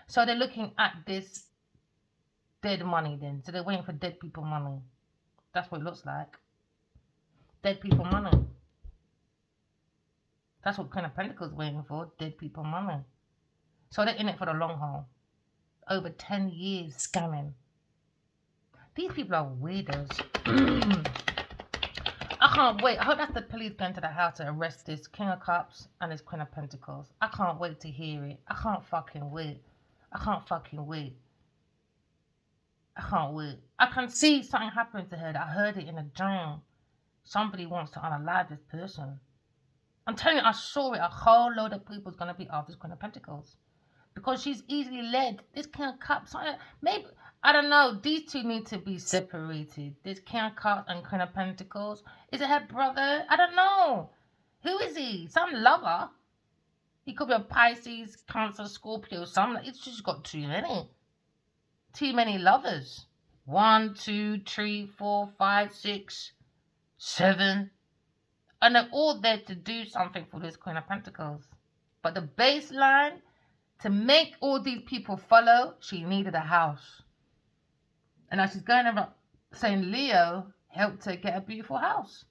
So they're looking at this Dead money then. So they're waiting for dead people money. That's what it looks like. Dead people money. That's what Queen of Pentacles is waiting for. Dead people money. So they're in it for the long haul. Over 10 years scamming. These people are weirdos. I can't wait. I hope that's the police going to the house to arrest this King of Cups and this Queen of Pentacles. I can't wait to hear it. I can't fucking wait. I can't fucking wait. I can't wait. I can see something happening to her. I heard it in a dream. Somebody wants to unalive this person. I'm telling you, I saw it. A whole load of people's going to be after this Queen of Pentacles. Because she's easily led. This King of Cups, maybe, I don't know. These two need to be separated. This King of Cups and Queen of Pentacles. Is it her brother? I don't know. Who is he? Some lover. He could be a Pisces, Cancer, Scorpio, something. It's just got too many. Too many lovers. 1, 2, 3, 4, 5, 6, 7. And they're all there to do something for this Queen of Pentacles. But the baseline, to make all these people follow, she needed a house. And now she's going around saying Leo helped her get a beautiful house.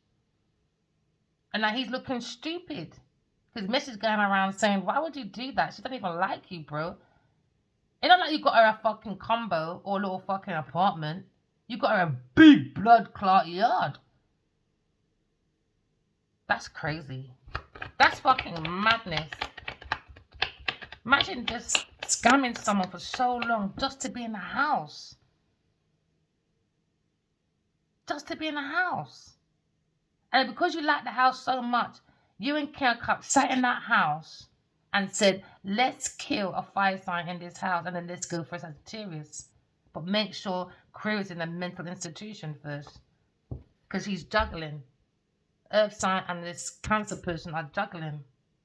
And now he's looking stupid. His missus going around saying, why would you do that? She doesn't even like you, bro. It's not like you got her a fucking combo or a little fucking apartment. You got her a big blood clot yard. That's crazy. That's fucking madness. Imagine just scamming someone for so long just to be in the house. Just to be in the house. And because you like the house so much, you and King of Cups sat in that house and said, let's kill a fire sign in this house and then let's go for Sagittarius. But make sure Aquarius is in a mental institution first. Because he's juggling. Earth sign and this Cancer person are juggling.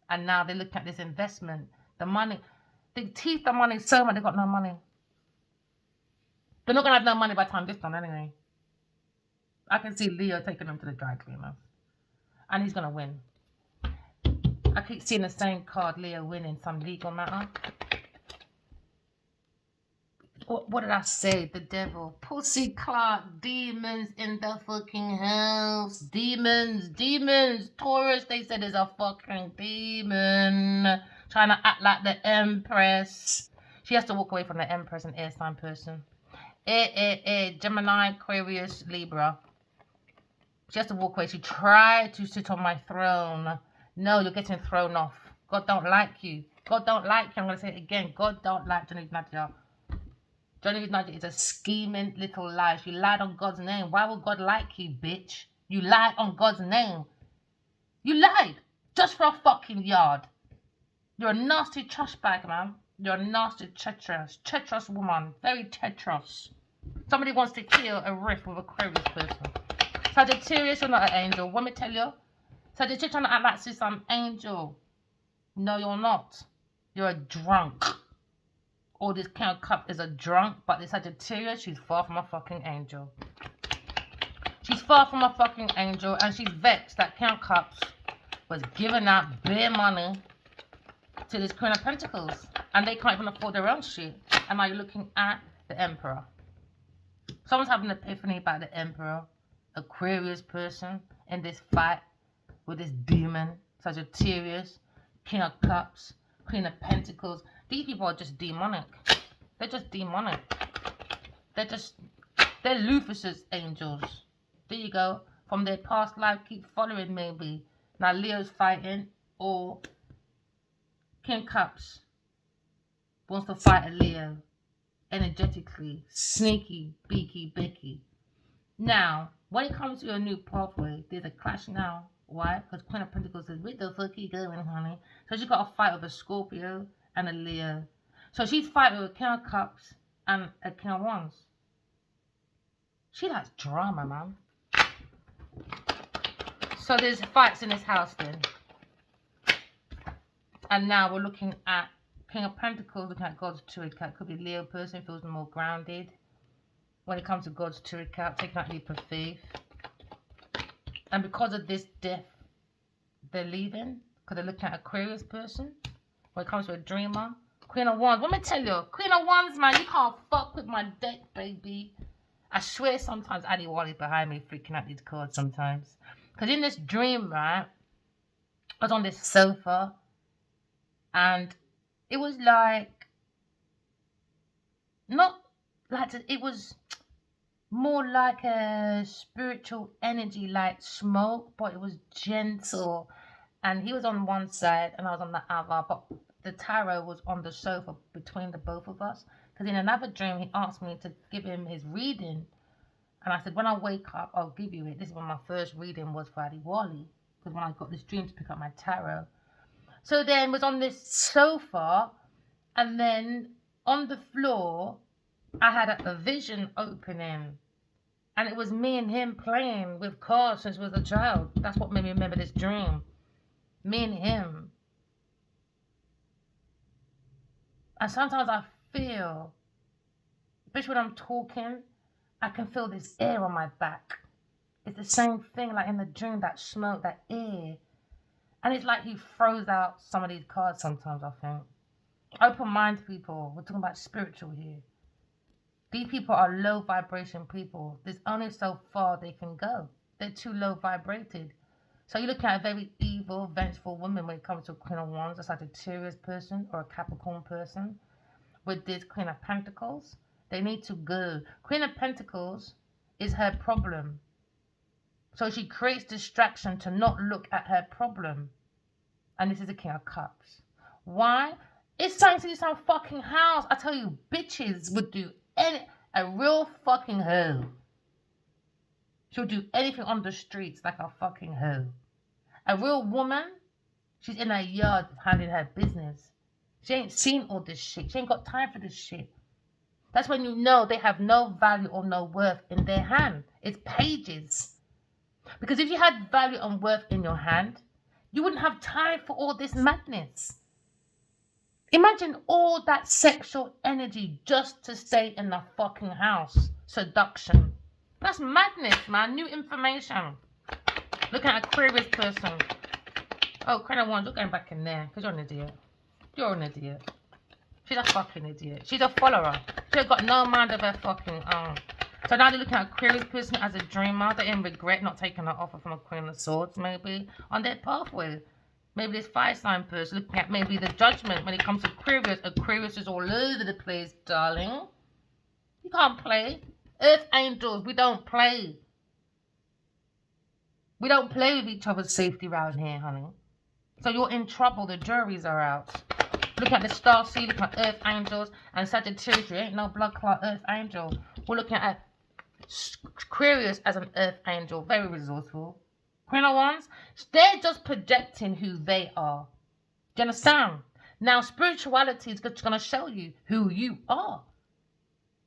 And now they're looking at this investment. The money. They teeth the money so much they got no money. They're not going to have no money by the time this done anyway. I can see Leo taking them to the dry cleaner. And he's going to win. I keep seeing the same card, Leo winning some legal matter. What did I say? The devil. Pussy Clark. Demons in the fucking house. Demons. Demons. Taurus, they said is a fucking demon. Trying to act like the Empress. She has to walk away from the Empress and air sign person. Gemini, Aquarius, Libra. She has to walk away. She tried to sit on my throne. No, you're getting thrown off. God don't like you. God don't like you. I'm going to say it again. God don't like Genevieve Nadia. Genevieve Nadia is a scheming little lie. She lied on God's name. Why would God like you, bitch? You lied on God's name. You lied. Just for a fucking yard. You're a nasty trash bag, man. You're a nasty treacherous woman. Very treacherous. Somebody wants to kill a riff with a Aquarius person. Sagittarius, you're not an angel. Let me tell you. Sagittarius trying to act like she's some angel. No, you're not. You're a drunk. All this King of Cups is a drunk, but this Sagittarius, she's far from a fucking angel. She's far from a fucking angel, and she's vexed that King of Cups was giving out bare money to this Queen of Pentacles, and they can't even afford their own shit. And now you're looking at the Emperor. Someone's having an epiphany about the Emperor, Aquarius person, in this fight with this demon, Sagittarius, King of Cups, Queen of Pentacles. These people are just demonic. They're just demonic. They're Lufus's angels. There you go. From their past life, keep following maybe. Now Leo's fighting, or King of Cups wants to fight a Leo. Energetically, sneaky, beaky, becky. Now, when it comes to a new pathway, there's a clash now. Why? Because Queen of Pentacles says, where the fuck are you going, honey? So she's got a fight with a Scorpio and a Leo. So she's fighting with a King of Cups and a King of Wands. She likes drama, man. So there's fights in this house then. And now we're looking at King of Pentacles, looking at God's Turret card. Could be Leo person, feels more grounded. When it comes to God's Turret card, taking that leap of faith. And because of this death, they're leaving. Because they're looking at Aquarius person. When it comes to a dreamer, Queen of Wands. Let me tell you, Queen of Wands, man, you can't fuck with my deck, baby. I swear sometimes Addy Wally's behind me freaking out these cards sometimes. Because in this dream, right, I was on this sofa and it was like, not like, it was more like a spiritual energy, like smoke, but it was gentle. And he was on one side and I was on the other, but the tarot was on the sofa between the both of us. Because in another dream, he asked me to give him his reading. And I said, when I wake up, I'll give you it. This is when my first reading was for Addy Wally. Because when I got this dream to pick up my tarot. So then was on this sofa. And then on the floor, I had a vision opening. And it was me and him playing with cards since I was a child. That's what made me remember this dream. Me and him. And sometimes I feel, especially when I'm talking, I can feel this air on my back. It's the same thing like in the dream, that smoke, that air. And it's like he throws out some of these cards sometimes, I think. Open mind people. We're talking about spiritual here. These people are low vibration people. There's only so far they can go. They're too low vibrated. So you're looking at a very evil, vengeful woman when it comes to a Queen of Wands, a Sagittarius person or a Capricorn person. With this Queen of Pentacles, they need to go. Queen of Pentacles is her problem. So she creates distraction to not look at her problem. And this is the King of Cups. Why? It's time to do some fucking house. I tell you, bitches would do a real fucking hoe. She'll do anything on the streets like a fucking hoe. A real woman, she's in her yard handling her business. She ain't seen all this shit. She ain't got time for this shit. That's when you know they have no value or no worth in their hand. It's pages. Because if you had value and worth in your hand, you wouldn't have time for all this madness. Imagine all that sexual energy just to stay in the fucking house. Seduction. That's madness, man. New information. Look at Aquarius person. Oh, Queen of Wands, you're going back in there because you're an idiot. You're an idiot. She's a fucking idiot. She's a follower. She's got no mind of her fucking own. So now they're looking at Aquarius person as a dreamer. They're in regret not taking an offer from a Queen of Swords, maybe, on their pathway. Maybe this fire sign person looking at maybe the judgment when it comes to Aquarius. Aquarius is all over the place, darling. You can't play. Earth angels, we don't play. We don't play with each other's safety around here, honey. So you're in trouble. The juries are out. Look at the star sea, look at Earth angels and Sagittarius. You ain't no blood clot Earth angel. We're looking at Aquarius as an Earth angel. Very resourceful. Queen of Wands, they're just projecting who they are. Do you understand? Now, spirituality is just going to show you who you are.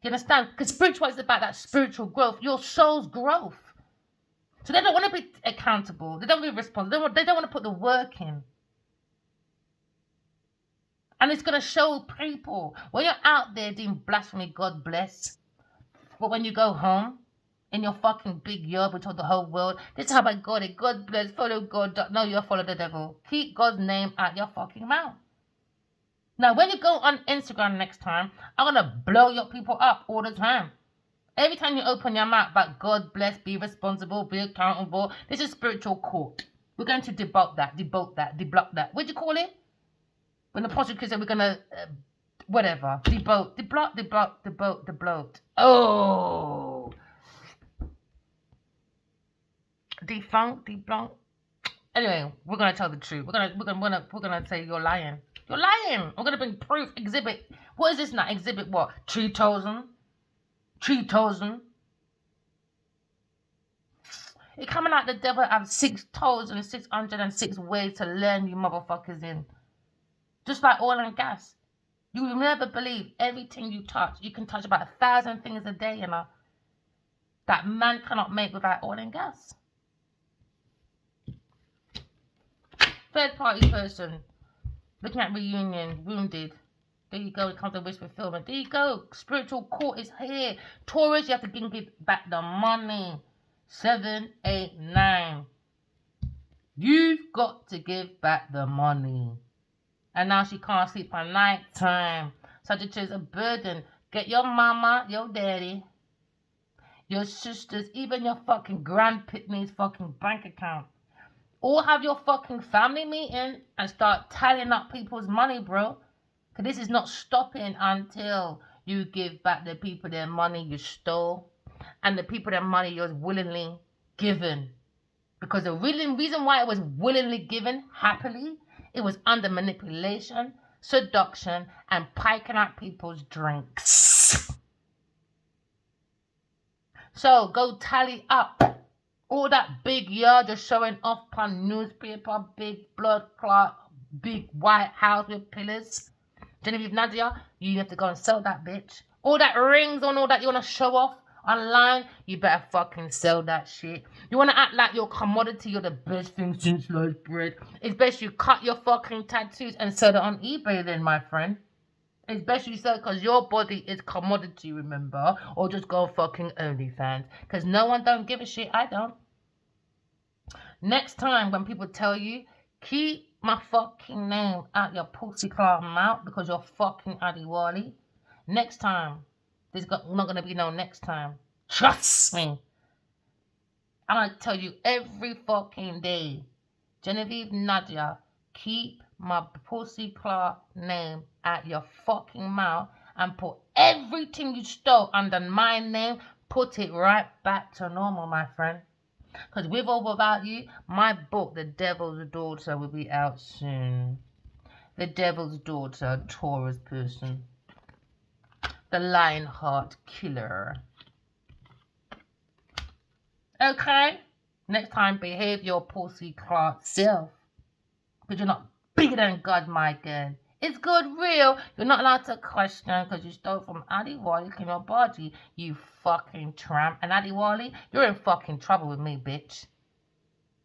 Do you understand? Because spirituality is about that spiritual growth, your soul's growth. So they don't want to be accountable. They don't want to be responsible. They don't want to put the work in. And it's going to show people, when you're out there doing blasphemy, God bless. But when you go home, in your fucking big yard, we told the whole world, this is how I got it. God bless, follow God. No, you follow the devil. Keep God's name out your fucking mouth. Now, when you go on Instagram next time, I'm going to blow your people up all the time. Every time you open your mouth about God bless, be responsible, be accountable, this is spiritual court. We're going to debunk that, deblock that. What do you call it? When the prosecutor said we're going to, whatever, debloat. Oh! Debunk. Anyway, we're going to tell the truth. We're going to say you're lying. You're lying. We're going to bring proof, exhibit. What is this now? Exhibit what? 3,000? 3,000. It coming out the devil have 6,606 ways to learn you motherfuckers in. Just like oil and gas. You will never believe everything you touch. You can touch about 1,000 things a day, you know. That man cannot make without oil and gas. Third party person. Looking at reunion. Wounded. There you go, it comes to wish fulfillment. There you go. Spiritual court is here. Taurus, you have to give back the money. 7, 8, 9. You've got to give back the money. And now she can't sleep at night time. Such as a burden. Get your mama, your daddy, your sisters, even your fucking grandpitney's fucking bank account. All have your fucking family meeting and start tallying up people's money, bro. Because this is not stopping until you give back the people their money you stole and the people their money you're willingly given. Because the reason why it was willingly given happily, it was under manipulation, seduction, and piking out people's drinks. So go tally up all that big yard you're showing off on newspaper, big blood clot, big white house with pillars. Genevieve Nadia, you have to go and sell that bitch. All that rings on all that you want to show off online, you better fucking sell that shit. You want to act like your commodity, you're the best thing since sliced bread. It's best you cut your fucking tattoos and sell it on eBay then, my friend. It's best you sell because your body is commodity, remember? Or just go fucking OnlyFans. Because no one don't give a shit, I don't. Next time when people tell you, keep my fucking name out your pussy claw mouth because you're fucking Adiwali. Next time. There's not going to be no next time. Trust me. I'm going to tell you every fucking day. Genevieve Nadia, keep my pussy claw name out your fucking mouth and put everything you stole under my name, put it right back to normal, my friend. Because with or without you, my book, The Devil's Daughter, will be out soon. The Devil's Daughter, Taurus person. The Lionheart Killer. Okay? Next time, behave your pussy clock self. Because you're not bigger than God, my girl. It's good, real. You're not allowed to question because you stole from Adiwali in your body, you fucking tramp. And Adiwali, you're in fucking trouble with me, bitch.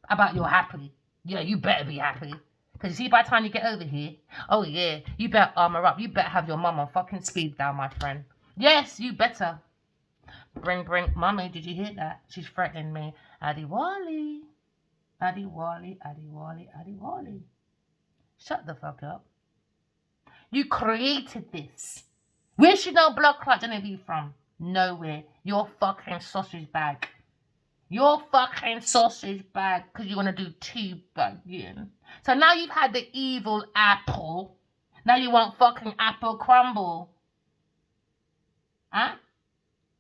About you're happy. Yeah, you better be happy. Because you see, by the time you get over here, oh yeah, you better armor up. You better have your mum on fucking speed down, my friend. Yes, you better. Bring. Mummy, did you hear that? She's threatening me. Adiwali. Adiwali. Shut the fuck up. You created this. Where should no blood clot Genevieve from? Nowhere. Your fucking sausage bag. Your fucking sausage bag because you want to do teabagging. So now you've had the evil apple. Now you want fucking apple crumble. Huh?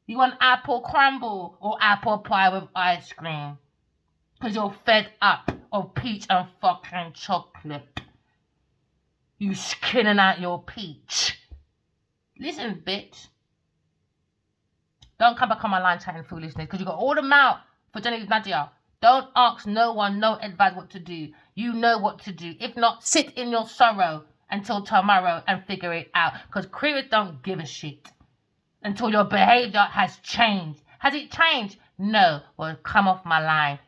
You want apple crumble or apple pie with ice cream. Because you're fed up of peach and fucking chocolate. You skinning out your peach. Listen, bitch. Don't come back on my line chatting foolishness because you got all the mouth for Genevieve Nadia. Don't ask no one, no advice what to do. You know what to do. If not, sit in your sorrow until tomorrow and figure it out. Because queers don't give a shit until your behavior has changed. Has it changed? No. Well, come off my line.